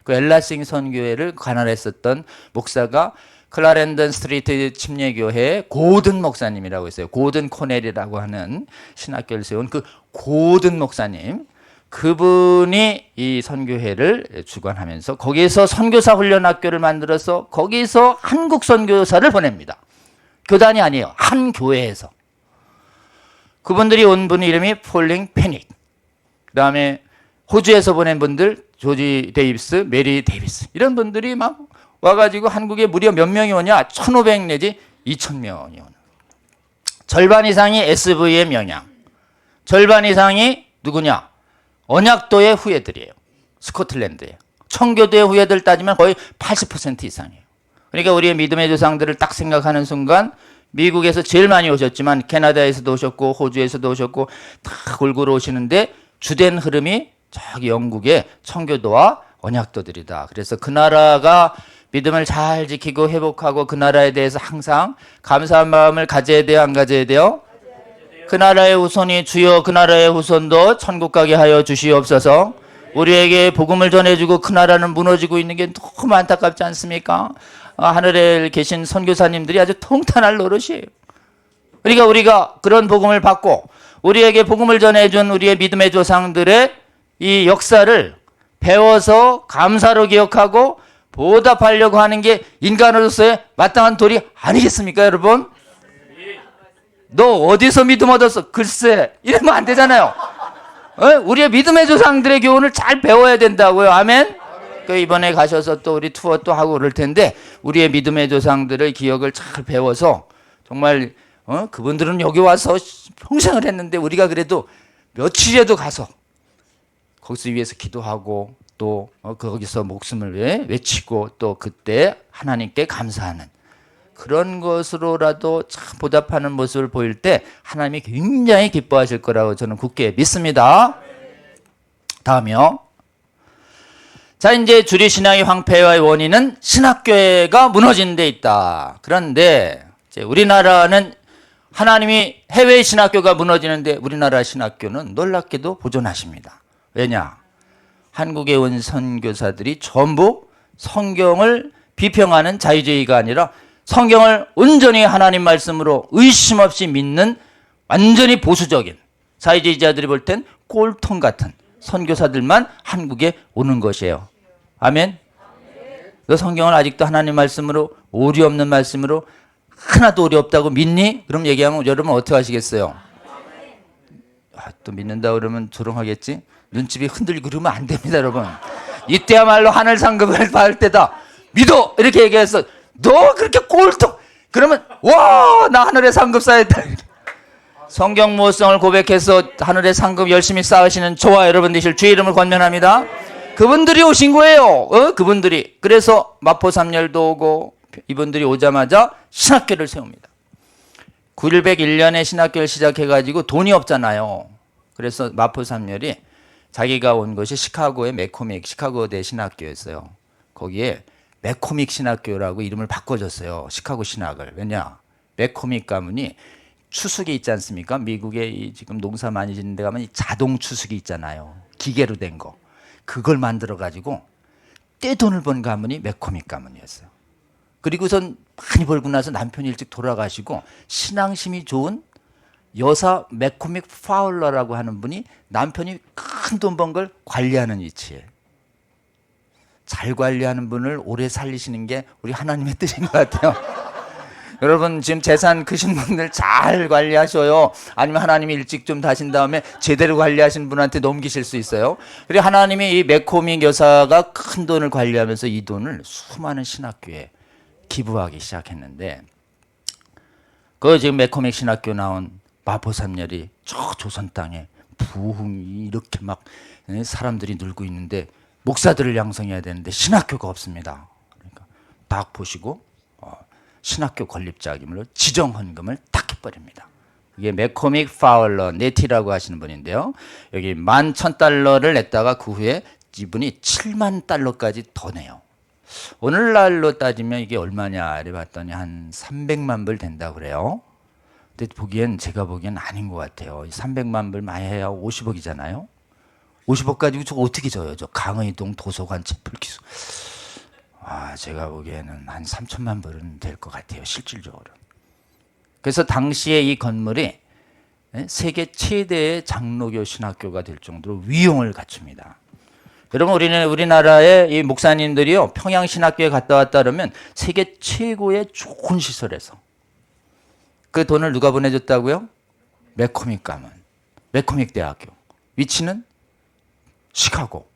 그 엘라싱 선교회를 관할했었던 목사가 클라렌던 스트리트 침례교회 고든 목사님이라고 있어요. 고든 코넬이라고 하는 신학교를 세운 그 고든 목사님, 그분이 이 선교회를 주관하면서 거기에서 선교사 훈련학교를 만들어서 거기서 한국 선교사를 보냅니다. 교단이 아니에요. 한 교회에서. 그분들이 온 분 이름이 폴링 패닉. 그 다음에 호주에서 보낸 분들 조지 데이비스, 메리 데이비스 이런 분들이 막 와가지고 한국에 무려 몇 명이 오냐? 1,500 내지 2,000명이 오는. 절반 이상이 SVM 영향. 절반 이상이 누구냐? 언약도의 후예들이에요. 스코틀랜드예요. 청교도의 후예들 따지면 거의 80% 이상이에요. 그러니까 우리의 믿음의 조상들을 딱 생각하는 순간 미국에서 제일 많이 오셨지만 캐나다에서도 오셨고 호주에서도 오셨고 다 골고루 오시는데 주된 흐름이 저기 영국의 청교도와 언약도들이다. 그래서 그 나라가 믿음을 잘 지키고 회복하고 그 나라에 대해서 항상 감사한 마음을 가져야 돼요, 안 가져야 돼요? 그 나라의 후손이 주여 그 나라의 후손도 천국 가게 하여 주시옵소서. 우리에게 복음을 전해주고 그 나라는 무너지고 있는 게 너무 안타깝지 않습니까? 하늘에 계신 선교사님들이 아주 통탄할 노릇이에요. 그러니까 우리가 그런 복음을 받고 우리에게 복음을 전해준 우리의 믿음의 조상들의 이 역사를 배워서 감사로 기억하고 보답하려고 하는 게 인간으로서의 마땅한 도리 아니겠습니까, 여러분? 너 어디서 믿음 얻었어? 글쎄, 이러면 안 되잖아요. 우리의 믿음의 조상들의 교훈을 잘 배워야 된다고요. 아멘? 그 이번에 가셔서 또 우리 투어 또 하고 그럴 텐데 우리의 믿음의 조상들의 기억을 잘 배워서 정말 그분들은 여기 와서 평생을 했는데 우리가 그래도 며칠이라도 가서 거기서 위해서 기도하고 또 거기서 목숨을 외치고 또 그때 하나님께 감사하는 그런 것으로라도 참 보답하는 모습을 보일 때 하나님이 굉장히 기뻐하실 거라고 저는 굳게 믿습니다. 다음이요. 자, 이제 주리 신앙의 황폐화의 원인은 신학교회가 무너진 데 있다. 그런데 이제 우리나라는 하나님이 해외 신학교가 무너지는데 우리나라 신학교는 놀랍게도 보존하십니다. 왜냐? 한국에 온 선교사들이 전부 성경을 비평하는 자유주의가 아니라 성경을 온전히 하나님 말씀으로 의심 없이 믿는 완전히 보수적인 자유주의자들이 볼 땐 꼴통 같은 선교사들만 한국에 오는 것이에요. 아멘? 너 성경을 아직도 하나님 말씀으로 오류 없는 말씀으로 하나도 오류 없다고 믿니? 그럼 얘기하면 여러분 어떻게 하시겠어요? 또 믿는다 그러면 조롱하겠지? 눈집이 흔들리고 그러면 안 됩니다, 여러분. 이때야말로 하늘 상급을 받을 때다. 믿어! 이렇게 얘기해서 너 그렇게 꼴통! 그러면 와! 나 하늘의 상급 쌓였다. 성경 모성을 고백해서 하늘의 상급 열심히 쌓으시는 저와 여러분 되실 주의 이름을 권면합니다. 그분들이 오신 거예요. 그분들이. 그래서 마포삼열도 오고 이분들이 오자마자 신학교를 세웁니다. 901년에 신학교를 시작해가지고 돈이 없잖아요. 그래서 마포삼열이 자기가 온 것이 시카고의 매코믹 시카고대 신학교였어요. 거기에 매코믹 신학교라고 이름을 바꿔줬어요. 시카고 신학을. 왜냐? 매코믹 가문이 추수기 있지 않습니까? 미국에 지금 농사 많이 짓는 데 가면 이 자동 추수기 있잖아요. 기계로 된 거. 그걸 만들어가지고 떼돈을 번 가문이 매코믹 가문이었어요. 그리고선 많이 벌고 나서 남편이 일찍 돌아가시고 신앙심이 좋은 여사 매코믹 파울러라고 하는 분이 남편이 큰 돈 번 걸 관리하는 위치에 잘 관리하는 분을 오래 살리시는 게 우리 하나님의 뜻인 것 같아요. 여러분 지금 재산 크신 분들 잘 관리하셔요. 아니면 하나님이 일찍 좀 다신 다음에 제대로 관리하신 분한테 넘기실 수 있어요. 그리고 하나님이 이 매코믹 여사가 큰 돈을 관리하면서 이 돈을 수많은 신학교에 기부하기 시작했는데 그 지금 매코믹 신학교 나온 마포삼열이 저 조선 땅에 부흥이 이렇게 막 사람들이 늘고 있는데 목사들을 양성해야 되는데 신학교가 없습니다. 그러니까 딱 보시고 신학교 건립자금으로 지정헌금을 딱 해버립니다. 이게 매코믹 파울러 네티라고 하시는 분인데요. 여기 $11,000를 냈다가 그 후에 이분이 $70,000까지 더 내요. 오늘날로 따지면 이게 얼마냐 이래 봤더니 한 300만 불 된다고 그래요. 근데 제가 보기엔 아닌 것 같아요. 300만 불 많이 해야 50억이잖아요. 50억 가지고 저 어떻게 져요? 저 강의동 도서관 채플 기수. 제가 보기에는 한 3천만 불은 될 것 같아요, 실질적으로. 그래서 당시에 이 건물이 세계 최대의 장로교 신학교가 될 정도로 위용을 갖춥니다. 여러분, 우리나라의 이 목사님들이요, 평양 신학교에 갔다 왔다 그러면 세계 최고의 좋은 시설에서 그 돈을 누가 보내줬다고요? 맥코믹 가문, 맥코믹 대학교. 위치는 시카고.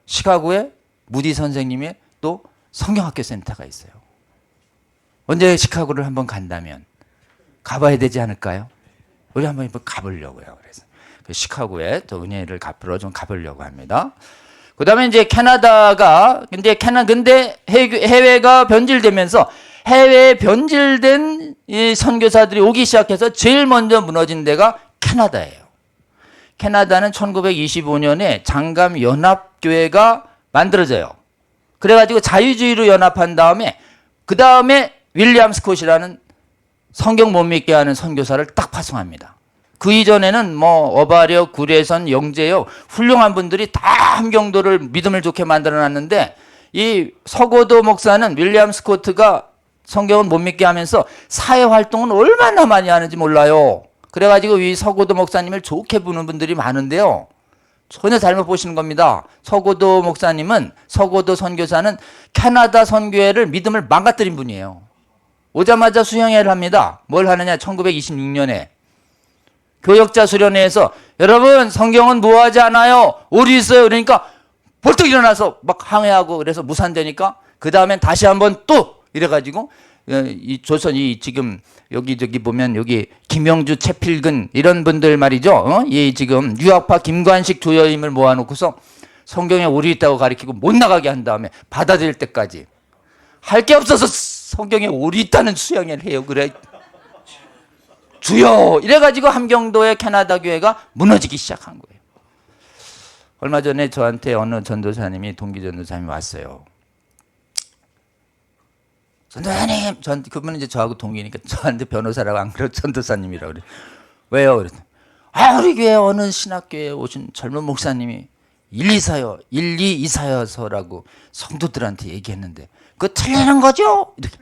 시카고에 무디 선생님의 또 성경학교 센터가 있어요. 언제 시카고를 한번 간다면 가봐야 되지 않을까요? 우리 한번 가보려고요. 그래서 시카고에 또 은혜를 갚으러 좀 가보려고 합니다. 그 다음에 이제 캐나다가, 근데 해외가 변질되면서 해외에 변질된 이 선교사들이 오기 시작해서 제일 먼저 무너진 데가 캐나다예요. 캐나다는 1925년에 장감연합교회가 만들어져요. 그래가지고 자유주의로 연합한 다음에, 그 다음에 윌리엄 스콧이라는 성경 못 믿게 하는 선교사를 딱 파송합니다. 그 이전에는 어바력, 구례선, 영재요, 훌륭한 분들이 다 함경도를 믿음을 좋게 만들어 놨는데, 이 서고도 목사는 윌리엄 스콧가 성경을 못 믿게 하면서 사회 활동은 얼마나 많이 하는지 몰라요. 그래가지고 이 서고도 목사님을 좋게 보는 분들이 많은데요, 전혀 잘못 보시는 겁니다. 서고도 목사님은, 서고도 선교사는 캐나다 선교회를 믿음을 망가뜨린 분이에요. 오자마자 수형회를 합니다. 뭘 하느냐? 1926년에 교역자 수련회에서 여러분 성경은 무하지 않아요, 오류 있어요. 그러니까 벌떡 일어나서 막 항해하고, 그래서 무산되니까 그 다음엔 다시 한번 또 이래가지고 이 조선이 지금 여기저기 보면 여기 김영주, 최필근 이런 분들 말이죠. 이 지금 유학파 김관식, 조여임을 모아놓고서 성경에 오류 있다고 가르치고 못 나가게 한 다음에 받아들일 때까지 할 게 없어서 성경에 오류 있다는 수양회를 해요. 그래 주여 이래가지고 함경도의 캐나다 교회가 무너지기 시작한 거예요. 얼마 전에 저한테 어느 전도사님이, 동기 전도사님이 왔어요. 전도사님, 그분은 이제 저하고 동기니까 저한테 변호사라고 안 그래요, 전도사님이라고 그래. 왜요? 그랬더니 우리 교회 어느 신학교에 오신 젊은 목사님이 1,2,4서라고 성도들한테 얘기했는데 그거 틀리는 거죠? 이렇게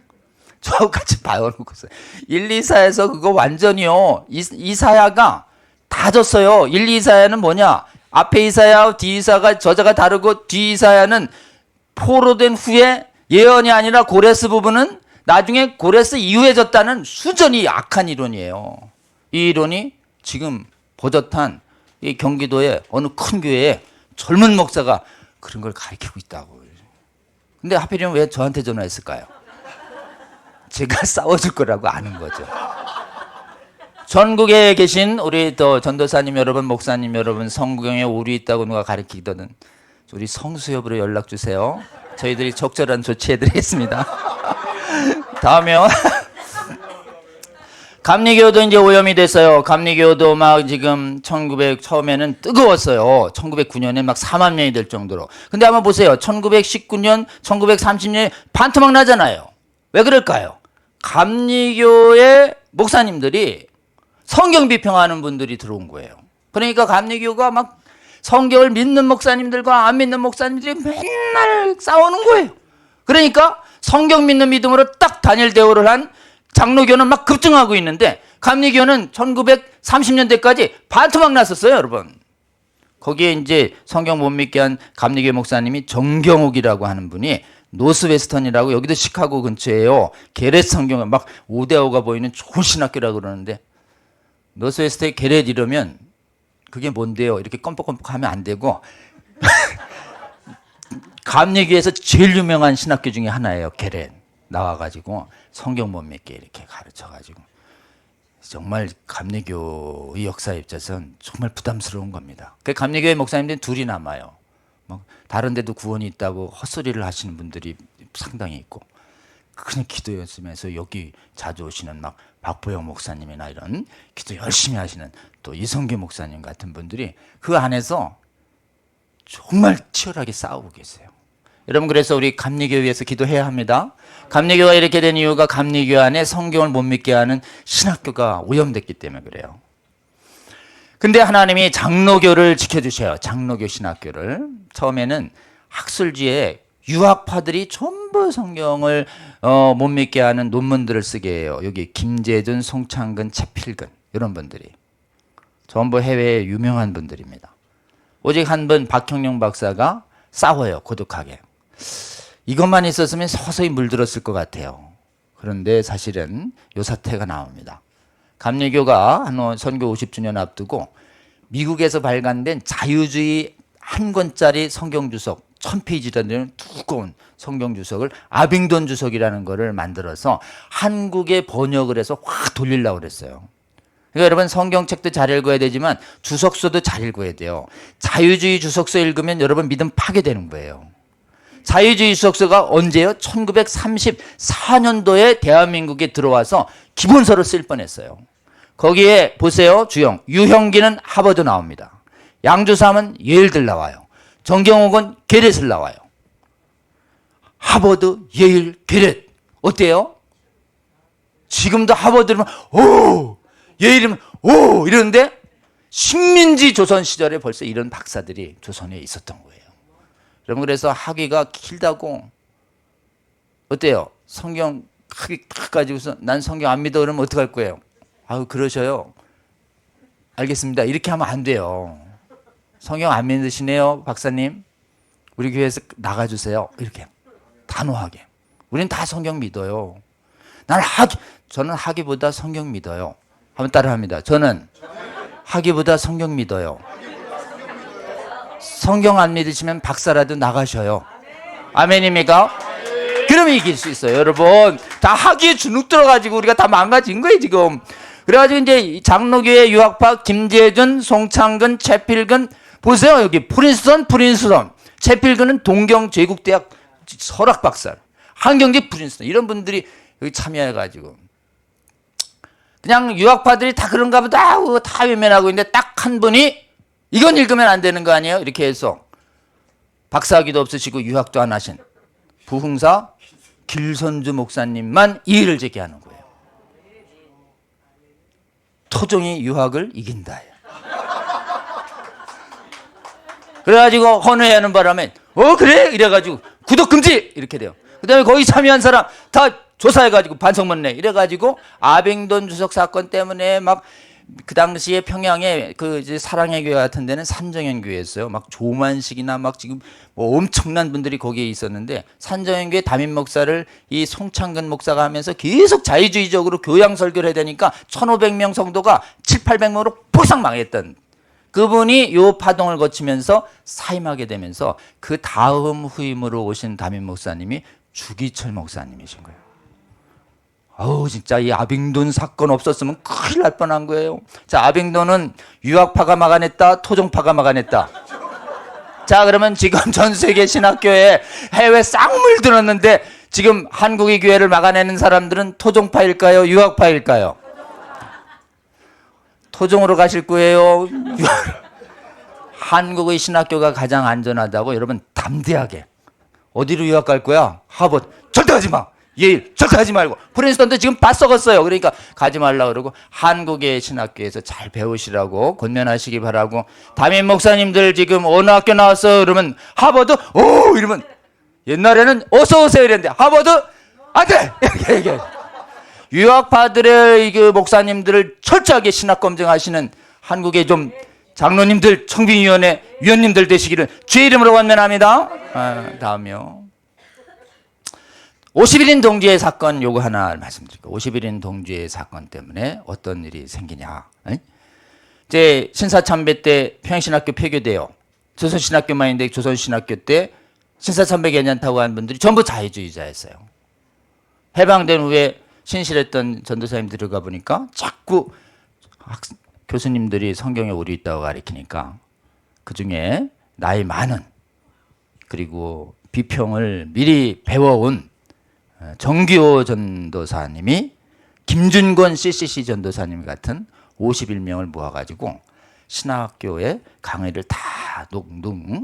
저하고 같이 봐놓고서 1,2,4에서 그거 완전히요, 이사야가 다 졌어요. 1,2,4는 뭐냐? 앞에 이사야, 뒤 이사가 저자가 다르고, 뒤 이사야는 포로된 후에 예언이 아니라 고레스 부분은 나중에 고레스 이후에 졌다는 수전이 악한 이론이에요. 이 이론이 지금 버젓한 이 경기도의 어느 큰 교회에 젊은 목사가 그런 걸 가르치고 있다고. 근데 하필이면 왜 저한테 전화했을까요? 제가 싸워줄 거라고 아는 거죠. 전국에 계신 우리 또 전도사님 여러분, 목사님 여러분, 성경에 오류 있다고 누가 가르치거든 우리 성수협으로 연락 주세요. 저희들이 적절한 조치해드리겠습니다. 다음에요. 감리교도 이제 오염이 됐어요. 감리교도 막 지금 처음에는 뜨거웠어요. 1909년에 막 4만 명이 될 정도로. 근데 한번 보세요. 1919년, 1930년에 반토막 나잖아요. 왜 그럴까요? 감리교의 목사님들이 성경 비평하는 분들이 들어온 거예요. 그러니까 감리교가 막 성경을 믿는 목사님들과 안 믿는 목사님들이 맨날 싸우는 거예요. 그러니까 성경 믿는 믿음으로 딱 단일 대우를 한 장로교는 막 급증하고 있는데, 감리교는 1930년대까지 반토막 났었어요, 여러분. 거기에 이제 성경 못 믿게 한 감리교 목사님이 정경욱이라고 하는 분이, 노스웨스턴이라고, 여기도 시카고 근처에요, 게렛 성경을 막 5대5가 보이는 좋은 신학교라고 그러는데, 노스웨스트에 게렛 이러면 그게 뭔데요? 이렇게 껌뻑껌뻑 하면 안 되고 감리교에서 제일 유명한 신학교 중에 하나예요. 게렛 나와가지고 성경 못 믿게 이렇게 가르쳐가지고, 정말 감리교의 역사에 입장에서는 정말 부담스러운 겁니다. 그 감리교회 목사님들이 둘이 남아요. 뭐 다른 데도 구원이 있다고 헛소리를 하시는 분들이 상당히 있고, 그냥 기도였으면서 여기 자주 오시는 막 박보영 목사님이나 이런 기도 열심히 하시는 또 이성규 목사님 같은 분들이 그 안에서 정말 치열하게 싸우고 계세요. 여러분, 그래서 우리 감리교회에서 기도해야 합니다. 감리교가 이렇게 된 이유가 감리교 안에 성경을 못 믿게 하는 신학교가 오염됐기 때문에 그래요. 근데 하나님이 장로교를 지켜주셔요. 장로교 신학교를. 처음에는 학술지에 유학파들이 전부 성경을 못 믿게 하는 논문들을 쓰게 해요. 여기 김재준, 송창근, 채필근 이런 분들이 전부 해외에 유명한 분들입니다. 오직 한 분 박형룡 박사가 싸워요. 고독하게. 이것만 있었으면 서서히 물들었을 것 같아요. 그런데 사실은 요 사태가 나옵니다. 감리교가 한 선교 50주년 앞두고 미국에서 발간된 자유주의 한 권짜리 성경 주석 1000페이지라는 되는 두꺼운 성경 주석을 아빙돈 주석이라는 거를 만들어서 한국에 번역을 해서 확 돌리려고 그랬어요. 그러니까 여러분 성경책도 잘 읽어야 되지만 주석서도 잘 읽어야 돼요. 자유주의 주석서 읽으면 여러분 믿음 파괴되는 거예요. 자유주의 주석서가 언제요? 1934년도에 대한민국에 들어와서 기본서를 쓸 뻔했어요. 거기에 보세요. 주형 유형기는 하버드 나옵니다. 양주삼은 예일들 나와요. 정경옥은 게렛을 나와요. 하버드, 예일, 게렛 어때요? 지금도 하버드면 오, 예일이면 오 이러는데 식민지 조선 시절에 벌써 이런 박사들이 조선에 있었던 거예요. 여러분 그래서 학위가 길다고 어때요? 성경 학위 딱 가지고서 난 성경 안 믿어 그러면 어떡할 거예요? 아유 그러셔요. 알겠습니다. 이렇게 하면 안 돼요. 성경 안 믿으시네요 박사님. 우리 교회에서 나가주세요. 이렇게 단호하게. 우리는 다 성경 믿어요. 저는 학위보다 성경 믿어요. 한번 따라합니다. 저는 학위보다 성경 믿어요. 성경 안 믿으시면 박사라도 나가셔요. 아멘입니까? 그러면 이길 수 있어요. 여러분 다 학위에 주눅 들어가지고 우리가 다 망가진 거예요 지금. 그래가지고 이제 장로교회 유학파 김재준, 송창근, 채필근 보세요. 여기 프린스턴. 채필근은 동경제국대학 설학박사, 한경제 프린스턴 이런 분들이 여기 참여해가지고 그냥 유학파들이 다 그런가 보다 다 외면하고 있는데 딱 한 분이 이건 읽으면 안 되는 거 아니에요? 이렇게 해서 박사학위도 없으시고 유학도 안 하신 부흥사 길선주 목사님만 이의를 제기하는 거예요. 토종이 유학을 이긴다. 그래가지고 헌회하는 바람에 그래? 이래가지고 구독 금지 이렇게 돼요. 그 다음에 거기 참여한 사람 다 조사해가지고 반성문 내 이래가지고 아빙돈 주석 사건 때문에 막 그 당시에 평양에 그 이제 사랑의 교회 같은 데는 산정현 교회였어요. 막 조만식이나 막 지금 뭐 엄청난 분들이 거기에 있었는데 산정현 교회 담임 목사를 이 송창근 목사가 하면서 계속 자유주의적으로 교양 설교를 해야 되니까 1500명 성도가 7,800명으로 뽀상 망했던 그분이 요 파동을 거치면서 사임하게 되면서 그 다음 후임으로 오신 담임 목사님이 주기철 목사님이신 거예요. 아우 진짜 이 아빙돈 사건 없었으면 큰일 날 뻔한 거예요. 자, 아빙돈은 유학파가 막아냈다, 토종파가 막아냈다. 자, 그러면 지금 전 세계 신학교에 해외 쌍물 들었는데 지금 한국의 교회를 막아내는 사람들은 토종파일까요, 유학파일까요? 토종으로 가실 거예요. 한국의 신학교가 가장 안전하다고 여러분 담대하게. 어디로 유학 갈 거야? 하버드. 절대 가지 마. 예일. 절대 가지 말고. 프린스턴도 지금 다 썩었어요. 그러니까 가지 말라 그러고 한국의 신학교에서 잘 배우시라고 권면하시기 바라고. 담임 목사님들 지금 어느 학교 나왔어? 그러면 하버드? 오! 이러면 옛날에는 어서 오세요 이랬는데 하버드? 안 돼! 이렇게 얘기해요. 유학파들의 그 목사님들을 철저하게 신학 검증하시는 한국의 좀 장로님들, 청빙위원회 위원님들 되시기를 주의 이름으로 권면합니다. 다음이요. 51인 동지의 사건 요거 하나 말씀드릴게요. 51인 동지의 사건 때문에 어떤 일이 생기냐. 이제 신사참배 때 평양신학교 폐교돼요. 조선신학교만 있는데 조선신학교 때 신사참배 괜찮다고 하는 분들이 전부 자유주의자였어요. 해방된 후에 신실했던 전도사님 들어가 보니까 자꾸 교수님들이 성경에 오류 있다고 가르치니까 그중에 나이 많은 그리고 비평을 미리 배워온 정규호 전도사님이 김준권 CCC 전도사님 같은 51명을 모아가지고 신학교에 강의를 다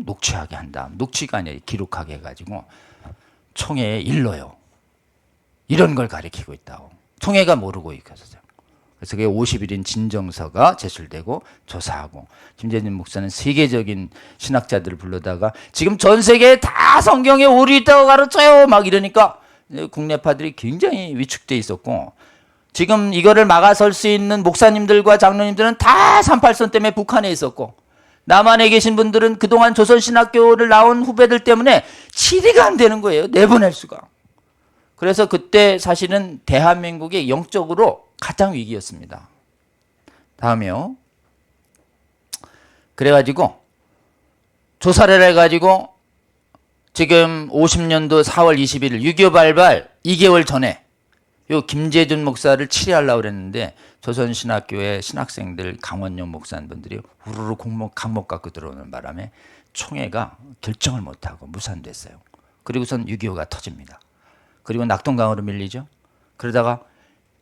녹취하게 한 다음 녹취가 아니라 기록하게 해가지고 총회에 일러요. 이런 걸 가리키고 있다고. 총회가 모르고 있었어요. 그래서 그게 50일인 진정서가 제출되고 조사하고, 김재준 목사는 세계적인 신학자들을 불러다가 지금 전 세계에 다 성경에 오류 있다고 가르쳐요 막 이러니까 국내파들이 굉장히 위축돼 있었고, 지금 이거를 막아설 수 있는 목사님들과 장로님들은 다 38선 때문에 북한에 있었고, 남한에 계신 분들은 그동안 조선신학교를 나온 후배들 때문에 치리가 안 되는 거예요. 내보낼 수가. 그래서 그때 사실은 대한민국이 영적으로 가장 위기였습니다. 다음이요. 그래가지고 조사를 해가지고 지금 50년도 4월 21일 6.25 발발 2개월 전에 요 김재준 목사를 치리하려고 그랬는데 조선신학교의 신학생들 강원영 목사님들이 우르르 강목 갖고 들어오는 바람에 총회가 결정을 못하고 무산됐어요. 그리고선 6.25가 터집니다. 그리고 낙동강으로 밀리죠. 그러다가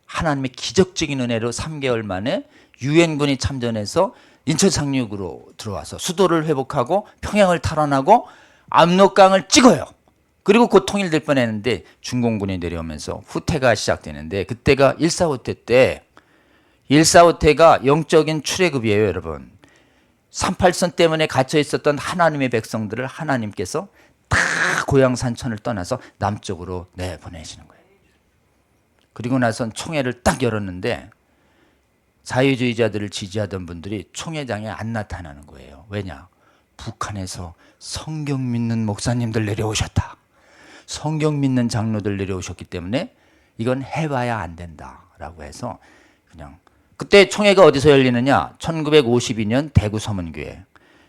하나님의 기적적인 은혜로 3개월 만에 유엔군이 참전해서 인천 상륙으로 들어와서 수도를 회복하고 평양을 탈환하고 압록강을 찍어요. 그리고 곧 통일될 뻔했는데 중공군이 내려오면서 후퇴가 시작되는데, 그때가 1.4후퇴 때, 1.4후퇴가 영적인 출애굽이에요, 여러분. 38선 때문에 갇혀 있었던 하나님의 백성들을 하나님께서 다 고향 산천을 떠나서 남쪽으로 내보내시는 거예요. 그리고 나선 총회를 딱 열었는데 자유주의자들을 지지하던 분들이 총회장에 안 나타나는 거예요. 왜냐? 북한에서 성경 믿는 목사님들 내려오셨다. 성경 믿는 장로들 내려오셨기 때문에 이건 해봐야 안 된다라고 해서 그냥, 그때 총회가 어디서 열리느냐? 1952년 대구 서문교회,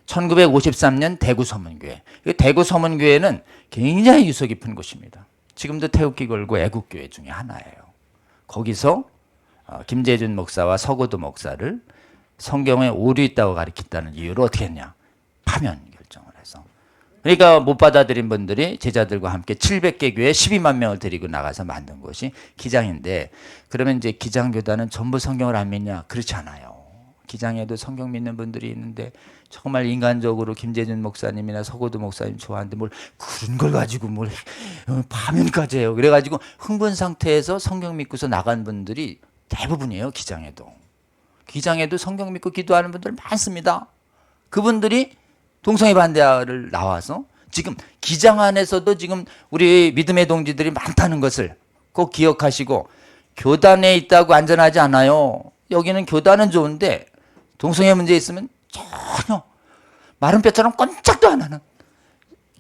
1953년 대구 서문교회. 대구 서문교회는 굉장히 유서 깊은 곳입니다. 지금도 태극기 걸고 애국교회 중에 하나예요. 거기서 김재준 목사와 서고도 목사를 성경에 오류 있다고 가르쳤다는 이유로 어떻게 했냐? 파면 결정을 해서. 그러니까 못 받아들인 분들이 제자들과 함께 700개 교회 12만 명을 데리고 나가서 만든 것이 기장인데, 그러면 이제 기장교단은 전부 성경을 안 믿냐? 그렇지 않아요. 기장에도 성경 믿는 분들이 있는데 정말 인간적으로 김재준 목사님이나 서고도 목사님 좋아하는데 뭘 그런 걸 가지고 뭘 파면까지 해요. 그래가지고 흥분 상태에서 성경 믿고서 나간 분들이 대부분이에요. 기장에도. 기장에도 성경 믿고 기도하는 분들 많습니다. 그분들이 동성애 반대를 나와서 지금 기장 안에서도 지금 우리 믿음의 동지들이 많다는 것을 꼭 기억하시고, 교단에 있다고 안전하지 않아요. 여기는 교단은 좋은데 동성애 문제 있으면 전혀 마른 뼈처럼 꼼짝도 안 하는,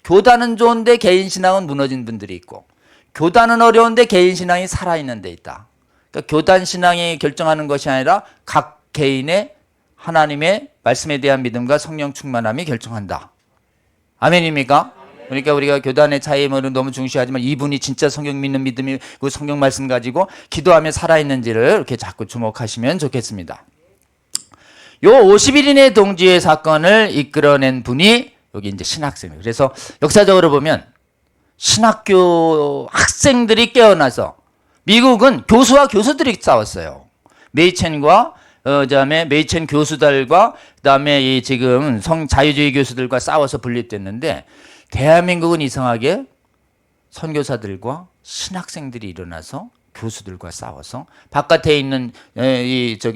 교단은 좋은데 개인 신앙은 무너진 분들이 있고, 교단은 어려운데 개인 신앙이 살아있는 데 있다. 그러니까 교단 신앙이 결정하는 것이 아니라 각 개인의 하나님의 말씀에 대한 믿음과 성령 충만함이 결정한다. 아멘입니까? 그러니까 우리가 교단의 차이를 너무 중시하지만 이분이 진짜 성경 믿는 믿음이 그 성경 말씀 가지고 기도하며 살아있는지를 이렇게 자꾸 주목하시면 좋겠습니다. 요 50일인의 동지의 사건을 이끌어낸 분이 여기 이제 신학생이에요. 그래서 역사적으로 보면 신학교 학생들이 깨어나서, 미국은 교수와 교수들이 싸웠어요. 메이첸과 그다음에 메이첸 교수들과 그다음에 이 지금 자유주의 교수들과 싸워서 분립됐는데, 대한민국은 이상하게 선교사들과 신학생들이 일어나서 교수들과 싸워서 바깥에 있는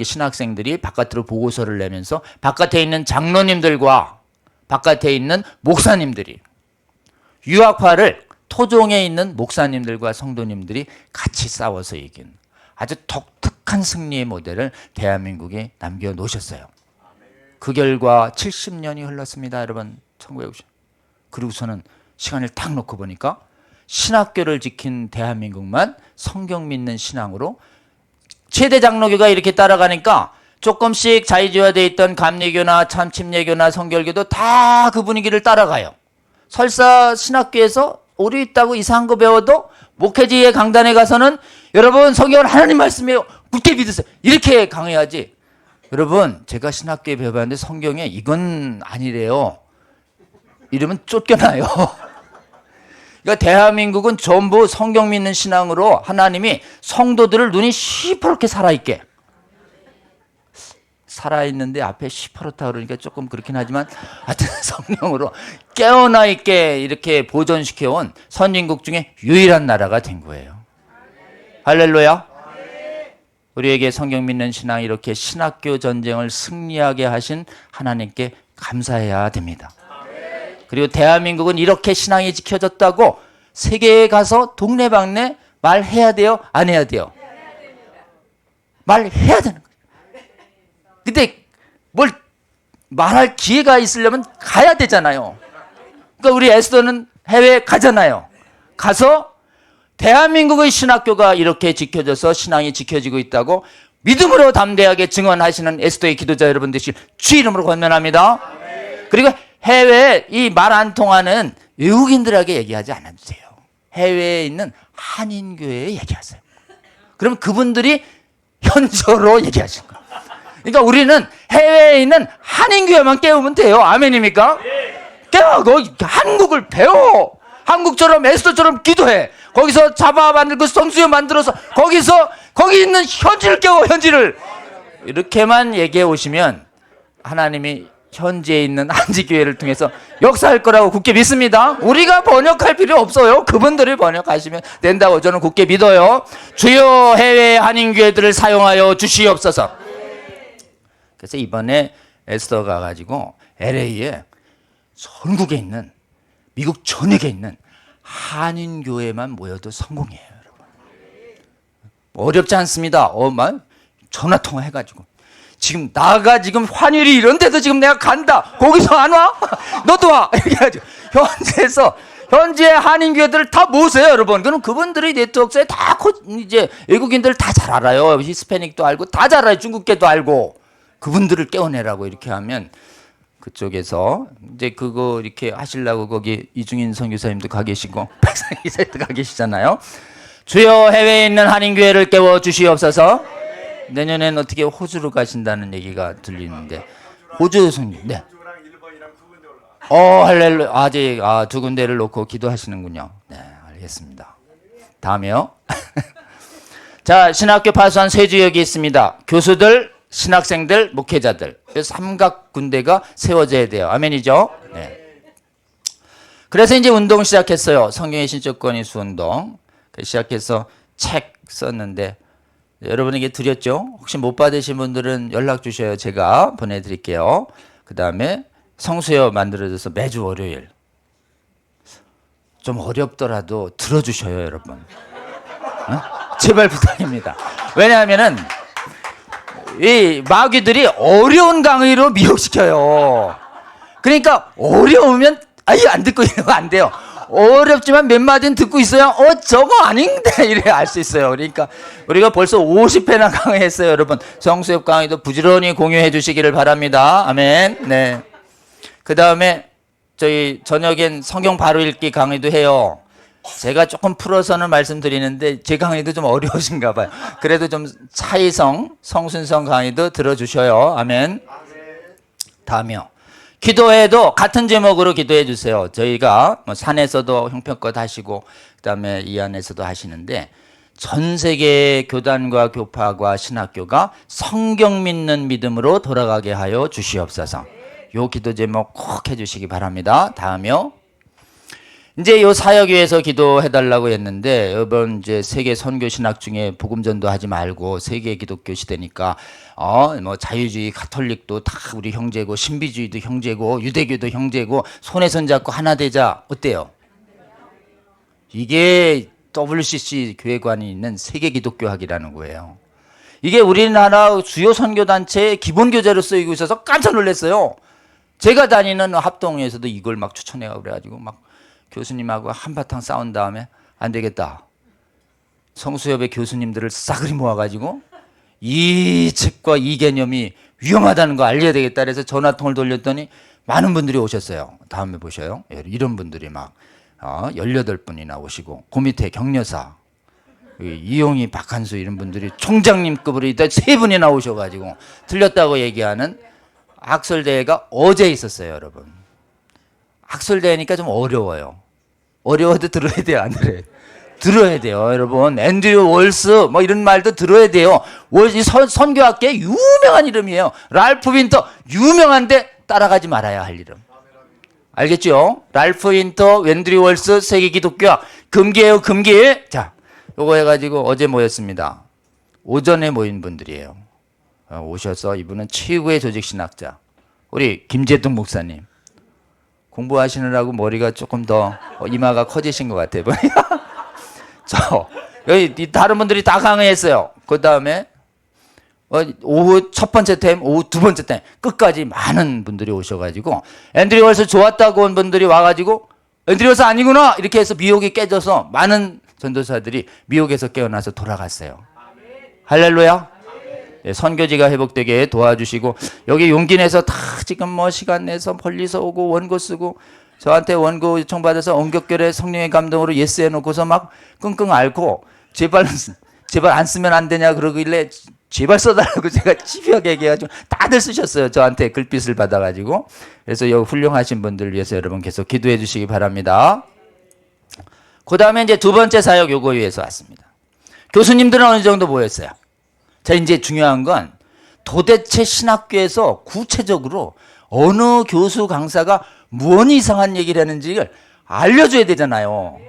신학생들이 바깥으로 보고서를 내면서 바깥에 있는 장로님들과 바깥에 있는 목사님들이, 유학파를 토종에 있는 목사님들과 성도님들이 같이 싸워서 이긴 아주 독특한 승리의 모델을 대한민국에 남겨놓으셨어요. 그 결과 70년이 흘렀습니다, 여러분. 1950. 그리고서는 시간을 딱 놓고 보니까 신학교를 지킨 대한민국만 성경 믿는 신앙으로, 최대 장로교가 이렇게 따라가니까 조금씩 자유주의화되어 있던 감리교나 참침례교나 성결교도 다 그 분위기를 따라가요. 설사 신학교에서 오류 있다고 이상한 거 배워도 목회지의 강단에 가서는 여러분 성경은 하나님 말씀이에요, 굳게 믿으세요, 이렇게 강해야지. 여러분, 제가 신학교에 배워봤는데 성경에 이건 아니래요 이러면 쫓겨나요. 그러니까 대한민국은 전부 성경 믿는 신앙으로 하나님이 성도들을 눈이 시퍼렇게 살아있게, 살아있는데 앞에 시퍼렇다 그러니까 조금 그렇긴 하지만 하여튼 성령으로 깨어나 있게 이렇게 보존시켜온 선진국 중에 유일한 나라가 된 거예요. 할렐루야. 우리에게 성경 믿는 신앙 이렇게 신학교 전쟁을 승리하게 하신 하나님께 감사해야 됩니다. 그리고 대한민국은 이렇게 신앙이 지켜졌다고 세계에 가서 동네방네 말해야 돼요? 안 해야 돼요? 말해야 되는 거예요. 근데 뭘 말할 기회가 있으려면 가야 되잖아요. 그러니까 우리 에스더는 해외에 가잖아요. 가서 대한민국의 신학교가 이렇게 지켜져서 신앙이 지켜지고 있다고 믿음으로 담대하게 증언하시는 에스더의 기도자 여러분 되실 주 이름으로 권면합니다. 그리고 해외에 이 말 안 통하는 외국인들에게 얘기하지 않아도 돼요. 해외에 있는 한인교회에 얘기하세요. 그럼 그분들이 현저로 얘기하실 거예요. 그러니까 우리는 해외에 있는 한인교회만 깨우면 돼요. 아멘입니까? 깨워. 한국을 배워. 한국처럼 에스더처럼 기도해. 거기서 잡아 만들고 성수여 만들어서 거기 있는 현지를 깨워. 현지를. 이렇게만 얘기해 오시면 하나님이 현지에 있는 한지교회를 통해서 역사할 거라고 굳게 믿습니다. 우리가 번역할 필요 없어요. 그분들이 번역하시면 된다고 저는 굳게 믿어요. 주여 해외 한인교회들을 사용하여 주시옵소서. 그래서 이번에 에스더가 가지고 LA에 전국에 있는 미국 전역에 있는 한인교회만 모여도 성공이에요, 여러분. 어렵지 않습니다. 전화통화 해가지고 지금 나가 지금 환율이 이런데도 지금 내가 간다. 거기서 안 와? 너도 와. 이렇게 해가지고 현지의 한인교회들을 다 모으세요, 여러분. 그럼 그분들이 네트워크에 다 이제 외국인들 다 잘 알아요. 히스패닉도 알고 다 잘 알아요. 중국계도 알고. 그분들을 깨워내라고 이렇게 하면 그쪽에서 이제 그거 이렇게 하시려고 거기 이중인 선교사님도 가 계시고 박상희 기사님도 가 계시잖아요. 주여 해외에 있는 한인교회를 깨워 주시옵소서. 내년엔 어떻게 호주로 가신다는 얘기가 들리는데 호주 선교. 네. 할렐루야. 아직 두 군데를 놓고 기도하시는군요. 네, 알겠습니다. 다음이요. 자, 신학교 파수한 세 지역이 있습니다. 교수들, 신학생들, 목회자들. 삼각 군대가 세워져야 돼요. 아멘이죠? 네. 그래서 이제 운동 시작했어요. 성경의 신적 권위수 운동. 시작해서 책 썼는데 여러분에게 드렸죠? 혹시 못 받으신 분들은 연락 주셔요. 제가 보내드릴게요. 그 다음에 성수여 만들어져서 매주 월요일. 좀 어렵더라도 들어주셔요, 여러분. 제발 부탁입니다. 왜냐하면은 이 마귀들이 어려운 강의로 미혹시켜요. 그러니까 어려우면 아예 안 듣고 있는 거 안 돼요. 어렵지만 몇 마디는 듣고 있어야 저거 아닌데 이래 알 수 있어요. 그러니까 우리가 벌써 50회나 강의했어요, 여러분. 성수협 강의도 부지런히 공유해 주시기를 바랍니다. 아멘. 네. 그 다음에 저희 저녁엔 성경 바로 읽기 강의도 해요. 제가 조금 풀어서는 말씀드리는데 제 강의도 좀 어려우신가 봐요. 그래도 좀 차이성, 성순성 강의도 들어주셔요. 아멘. 다음이요. 기도회도 같은 제목으로 기도해 주세요. 저희가 산에서도 형편껏 하시고 그다음에 이 안에서도 하시는데 전 세계 교단과 교파과 신학교가 성경 믿는 믿음으로 돌아가게 하여 주시옵소서. 요 기도 제목 꼭 해주시기 바랍니다. 다음이요. 이제 요 사역위에서 기도해 달라고 했는데 이번 이제 세계 선교 신학 중에 복음전도 하지 말고 세계 기독교 시대니까 뭐 자유주의 가톨릭도 다 우리 형제고 신비주의도 형제고 유대교도 형제고 손에 손 잡고 하나 되자. 어때요? 이게 WCC 교회관이 있는 세계 기독교학이라는 거예요. 이게 우리나라 주요 선교 단체의 기본 교재로 쓰이고 있어서 깜짝 놀랐어요. 제가 다니는 합동에서도 이걸 막 추천해가 그래가지고 막 교수님하고 한바탕 싸운 다음에 안 되겠다. 성수협의 교수님들을 싸그리 모아가지고 이 책과 이 개념이 위험하다는 거 알려야 되겠다. 그래서 전화통을 돌렸더니 많은 분들이 오셨어요. 다음에 보셔요. 이런 분들이 막 18분이나 오시고 그 밑에 격려사 이용희 박한수 이런 분들이 총장님급으로 있다 3분이나 오셔가지고 틀렸다고 얘기하는 학설대회가 어제 있었어요, 여러분. 학설대회니까 좀 어려워요. 어려워도 들어야 돼요, 안 들어요? 들어야 돼요, 여러분. 앤드류 월스 뭐 이런 말도 들어야 돼요. 선교학계의 유명한 이름이에요. 랄프 윈터 유명한데 따라가지 말아야 할 이름. 알겠죠? 랄프 윈터, 앤드류 월스, 세계 기독교학 금기예요, 금기. 자, 요거 해가지고 어제 모였습니다. 오전에 모인 분들이에요. 오셔서 이분은 최고의 조직신학자. 우리 김재동 목사님. 공부하시느라고 머리가 조금 더 이마가 커지신 것 같아요. 여기 다른 분들이 다 강의했어요. 그 다음에 오후 첫 번째 템, 오후 두 번째 템 끝까지 많은 분들이 오셔가지고 앤드류 월스 좋았다고 온 분들이 와가지고 앤드류 월스 아니구나 이렇게 해서 미혹이 깨져서 많은 전도사들이 미혹에서 깨어나서 돌아갔어요. 할렐루야. 예, 선교지가 회복되게 도와주시고 여기 용기 내서 다 지금 뭐 시간 내서 멀리서 오고 원고 쓰고 저한테 원고 요청받아서 원격결에 성령의 감동으로 예스 해놓고서 막 끙끙 앓고 제발 안 쓰면 안 되냐 그러길래 제발 써달라고 제가 집요하게 얘기해가지고 다들 쓰셨어요. 저한테 글빛을 받아가지고. 그래서 여기 훌륭하신 분들 위해서 여러분 계속 기도해 주시기 바랍니다. 그 다음에 이제 두 번째 사역 요거 위해서 왔습니다. 교수님들은 어느 정도 모였어요. 자, 이제 중요한 건 도대체 신학교에서 구체적으로 어느 교수 강사가 무언 이상한 얘기를 하는지를 알려줘야 되잖아요.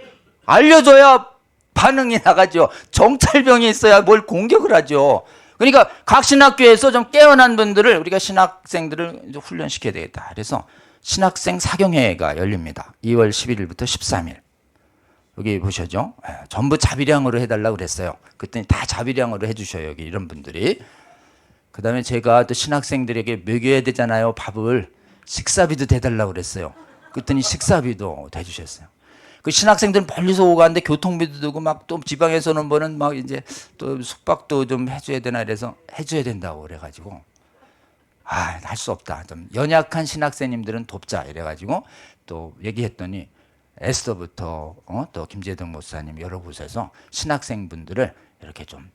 알려줘야 반응이 나가죠. 정찰병이 있어야 뭘 공격을 하죠. 그러니까 각 신학교에서 좀 깨어난 분들을 우리가 신학생들을 이제 훈련시켜야 되겠다. 그래서 신학생 사경회가 열립니다. 2월 11일부터 13일. 여기 보셔죠. 전부 자비량으로 해달라고 그랬어요. 그랬더니 다 자비량으로 해주셔요. 여기 이런 분들이. 그 다음에 제가 또 신학생들에게 먹여야 되잖아요. 밥을. 식사비도 대달라고 그랬어요. 그랬더니 식사비도 대주셨어요. 그 신학생들은 멀리서 오고 가는데 교통비도 들고 막 또 지방에서는 뭐는 막 이제 또 숙박도 좀 해줘야 되나 이래서 해줘야 된다고 그래가지고 할 수 없다. 좀 연약한 신학생님들은 돕자 이래가지고 또 얘기했더니 에스더부터 또 김재동 목사님 여러 곳에서 신학생분들을 이렇게 좀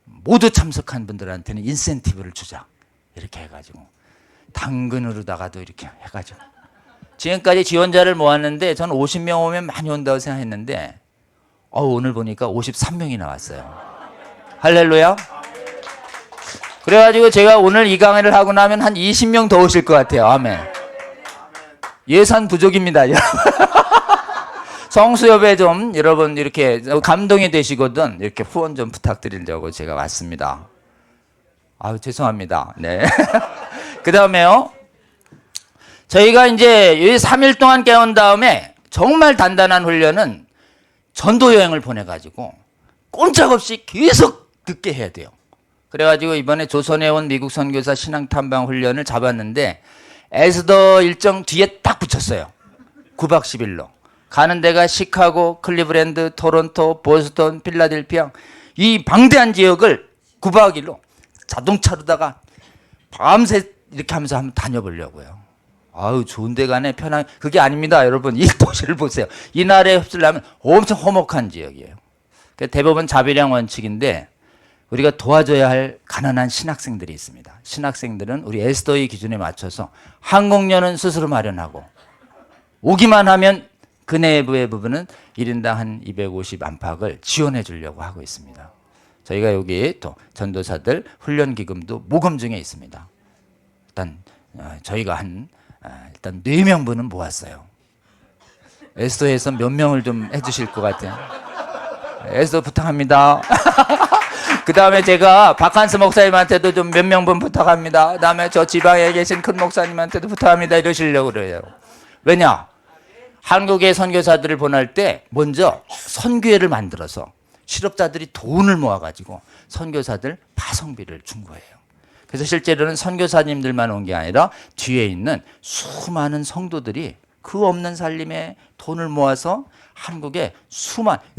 모두 참석한 분들한테는 인센티브를 주자 이렇게 해가지고 당근으로다가도 이렇게 해가지고 지금까지 지원자를 모았는데 저는 50명 오면 많이 온다고 생각했는데 오늘 보니까 53명이 나왔어요. 할렐루야. 그래가지고 제가 오늘 이 강의를 하고 나면 한 20명 더 오실 것 같아요. 아멘. 예산 부족입니다. 성수협에 좀 여러분 이렇게 감동이 되시거든 이렇게 후원 좀 부탁드리려고 제가 왔습니다. 죄송합니다. 네. 그 다음에요. 저희가 이제 3일 동안 깨운 다음에 정말 단단한 훈련은 전도 여행을 보내가지고 꼼짝없이 계속 듣게 해야 돼요. 그래가지고 이번에 조선에 온 미국 선교사 신앙탐방 훈련을 잡았는데 에스더 일정 뒤에 딱 붙였어요. 9박 10일로. 가는 데가 시카고, 클리브랜드, 토론토, 보스턴, 필라델피아 이 방대한 지역을 9박 2일로 자동차로다가 밤새 이렇게 하면서 한번 다녀보려고요. 좋은 데 가네 편하게. 그게 아닙니다. 여러분 이 도시를 보세요. 이 나라에 흡수하면 엄청 허목한 지역이에요. 대부분 자비량 원칙인데 우리가 도와줘야 할 가난한 신학생들이 있습니다. 신학생들은 우리 에스더의 기준에 맞춰서 항공료는 스스로 마련하고 오기만 하면 그 내부의 부분은 1인당 한 250 안팎을 지원해 주려고 하고 있습니다. 저희가 여기 또 전도사들 훈련 기금도 모금 중에 있습니다. 일단 저희가 일단 4명분은 모았어요. 에스더에서 몇 명을 좀 해주실 것 같아요. 에스더 부탁합니다. 그 다음에 제가 박한스 목사님한테도 좀 몇 명분 부탁합니다. 그 다음에 저 지방에 계신 큰 목사님한테도 부탁합니다. 이러시려고 그래요. 왜냐? 한국의 선교사들을 보낼 때 먼저 선교회를 만들어서 실업자들이 돈을 모아가지고 선교사들 파송비를 준 거예요. 그래서 실제로는 선교사님들만 온 게 아니라 뒤에 있는 수많은 성도들이 그 없는 살림에 돈을 모아서 한국에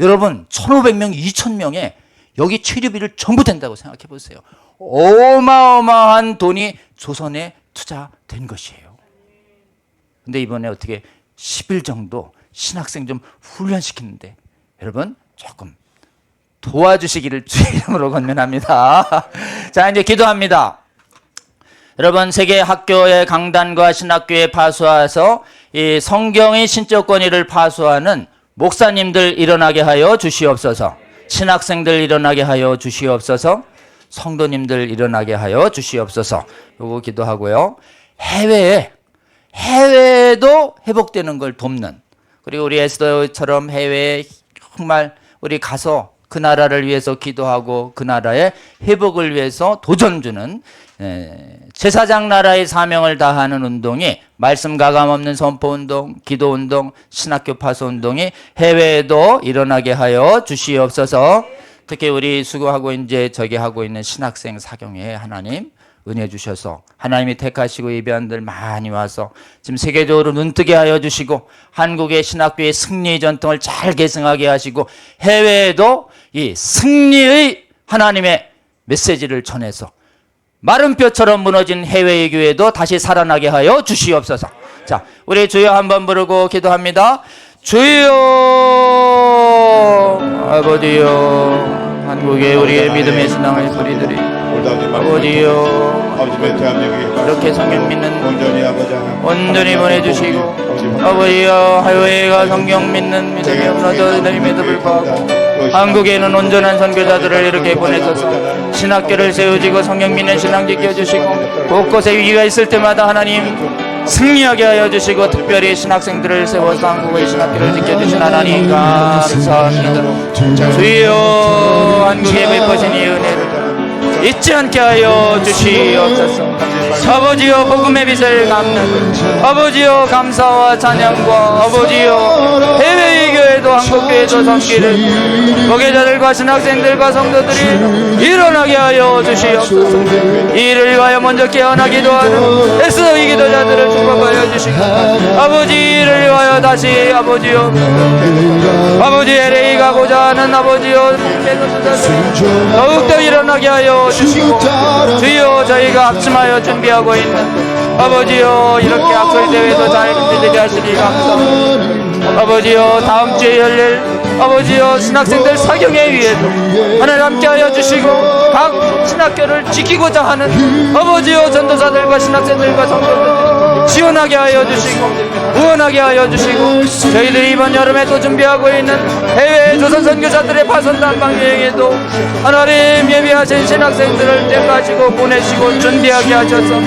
여러분 1,500명, 2,000명에 여기 체류비를 전부 댄다고 생각해 보세요. 어마어마한 돈이 조선에 투자된 것이에요. 근데 이번에 어떻게 10일 정도 신학생 좀 훈련시키는데 여러분 조금 도와주시기를 주의 이름으로 권면합니다. 자, 이제 기도합니다. 여러분 세계 학교의 강단과 신학교에 파수하여서 이 성경의 신적 권위를 파수하는 목사님들 일어나게 하여 주시옵소서. 신학생들 일어나게 하여 주시옵소서. 성도님들 일어나게 하여 주시옵소서. 요거 기도하고요. 해외에도 회복되는 걸 돕는, 그리고 우리 에스더처럼 해외에 정말 우리 가서 그 나라를 위해서 기도하고 그 나라의 회복을 위해서 도전 주는 제사장 나라의 사명을 다하는 운동이 말씀 가감 없는 선포 운동, 기도 운동, 신학교 파수 운동이 해외에도 일어나게 하여 주시옵소서. 특히 우리 수고하고 이제 저기 하고 있는 신학생 사경회에 하나님 은혜 주셔서 하나님이 택하시고 예배한들 많이 와서 지금 세계적으로 눈뜨게 하여 주시고 한국의 신학교의 승리 전통을 잘 계승하게 하시고 해외에도 이 승리의 하나님의 메시지를 전해서 마른 뼈처럼 무너진 해외의 교회도 다시 살아나게 하여 주시옵소서. 자, 우리 주여 한번 부르고 기도합니다. 주여, 아버지여, 한국의 우리의 믿음의 신앙을 소리들이 아버지여, 이렇게 성경 믿는 온전히 보내주시고 아버지여, 해외가 성경 믿는 믿음이 없어져임에도 불구하고 한국에는 온전한 선교사들을 이렇게 보내셔서 신학교를 세우시고 성경 믿는 신앙 지켜주시고 곳곳에 위기가 있을 때마다 하나님 승리하게 하여 주시고 특별히 신학생들을 세워서 한국의 신학교를 지켜주신 하나님 감사합니다. 주여, 한국에 베푸신 이 은혜를 잊지 않게 하여 주시옵소서. 아버지여, 복음의 빛을 갚는 아버지여, 감사와 찬양과 아버지여, 해외의 교회도 한국교회도 섬기는 목회자들과 신학생들과 성도들이 일어나게 하여 주시옵소서. 이를 위하여 먼저 깨어나기도 하는 애쓰이 기도자들을 축복하여 주시고 아버지, 이를 위하여 다시 아버지여, 아버지 LA 가고자 하는 아버지여 목회자들 더욱더 일어나게 하여 주시고 주여, 저희가 앞침하여 준비하고 있는 아버지여 이렇게 학술대회도 잘 준비되게 하시니 감사합니다. 아버지여, 다음 주에 열릴 아버지여 신학생들 사경회 위에도 하나님 함께하여 주시고 각 신학교를 지키고자 하는 아버지여 전도사들과 신학생들과 성도들 지원하게 하여 주시고 후원하게 하여 주시고 저희들이 이번 여름에 또 준비하고 있는 해외 조선 선교사들의 파선 단방 여행에도 하나님 예비하신 신학생들을 택하시고 보내시고 준비하게 하셔서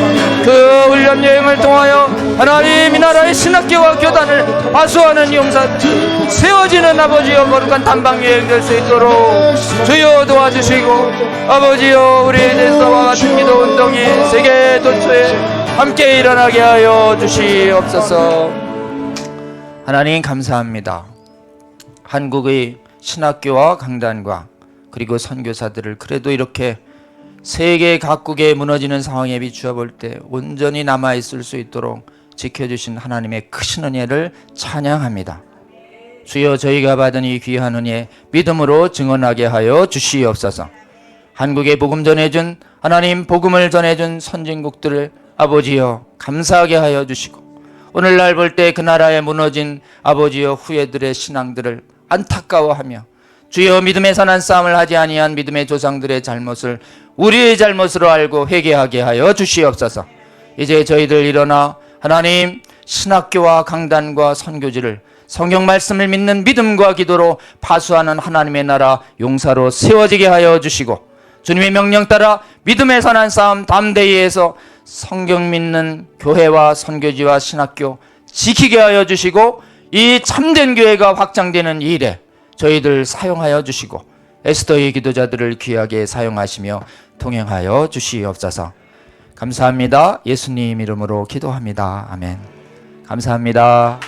그 훈련 여행을 통하여 하나님 이 나라의 신학교와 교단을 파수하는 용사들 세워지는 아버지여 거룩한 단방 여행 될 수 있도록 주여 도와주시고 아버지여 우리의 제사와 같은 기도 운동이 세계 도처에 함께 일어나게 하여 주시옵소서. 하나님 감사합니다. 한국의 신학교와 강단과 그리고 선교사들을 그래도 이렇게 세계 각국에 무너지는 상황에 비추어 볼 때 온전히 남아있을 수 있도록 지켜주신 하나님의 크신 은혜를 찬양합니다. 주여, 저희가 받은 이 귀한 은혜 믿음으로 증언하게 하여 주시옵소서. 한국에 복음 전해준 하나님, 복음을 전해준 선진국들을 아버지여 감사하게 하여 주시고 오늘날 볼 때 그 나라에 무너진 아버지여 후예들의 신앙들을 안타까워하며 주여, 믿음의 선한 싸움을 하지 아니한 믿음의 조상들의 잘못을 우리의 잘못으로 알고 회개하게 하여 주시옵소서. 이제 저희들 일어나 하나님 신학교와 강단과 선교지를 성경 말씀을 믿는 믿음과 기도로 파수하는 하나님의 나라 용사로 세워지게 하여 주시고 주님의 명령 따라 믿음의 선한 싸움 담대히 해서 성경 믿는 교회와 선교지와 신학교 지키게 하여 주시고 이 참된 교회가 확장되는 일에 저희들 사용하여 주시고 에스더의 기도자들을 귀하게 사용하시며 동행하여 주시옵소서. 감사합니다. 예수님 이름으로 기도합니다. 아멘. 감사합니다.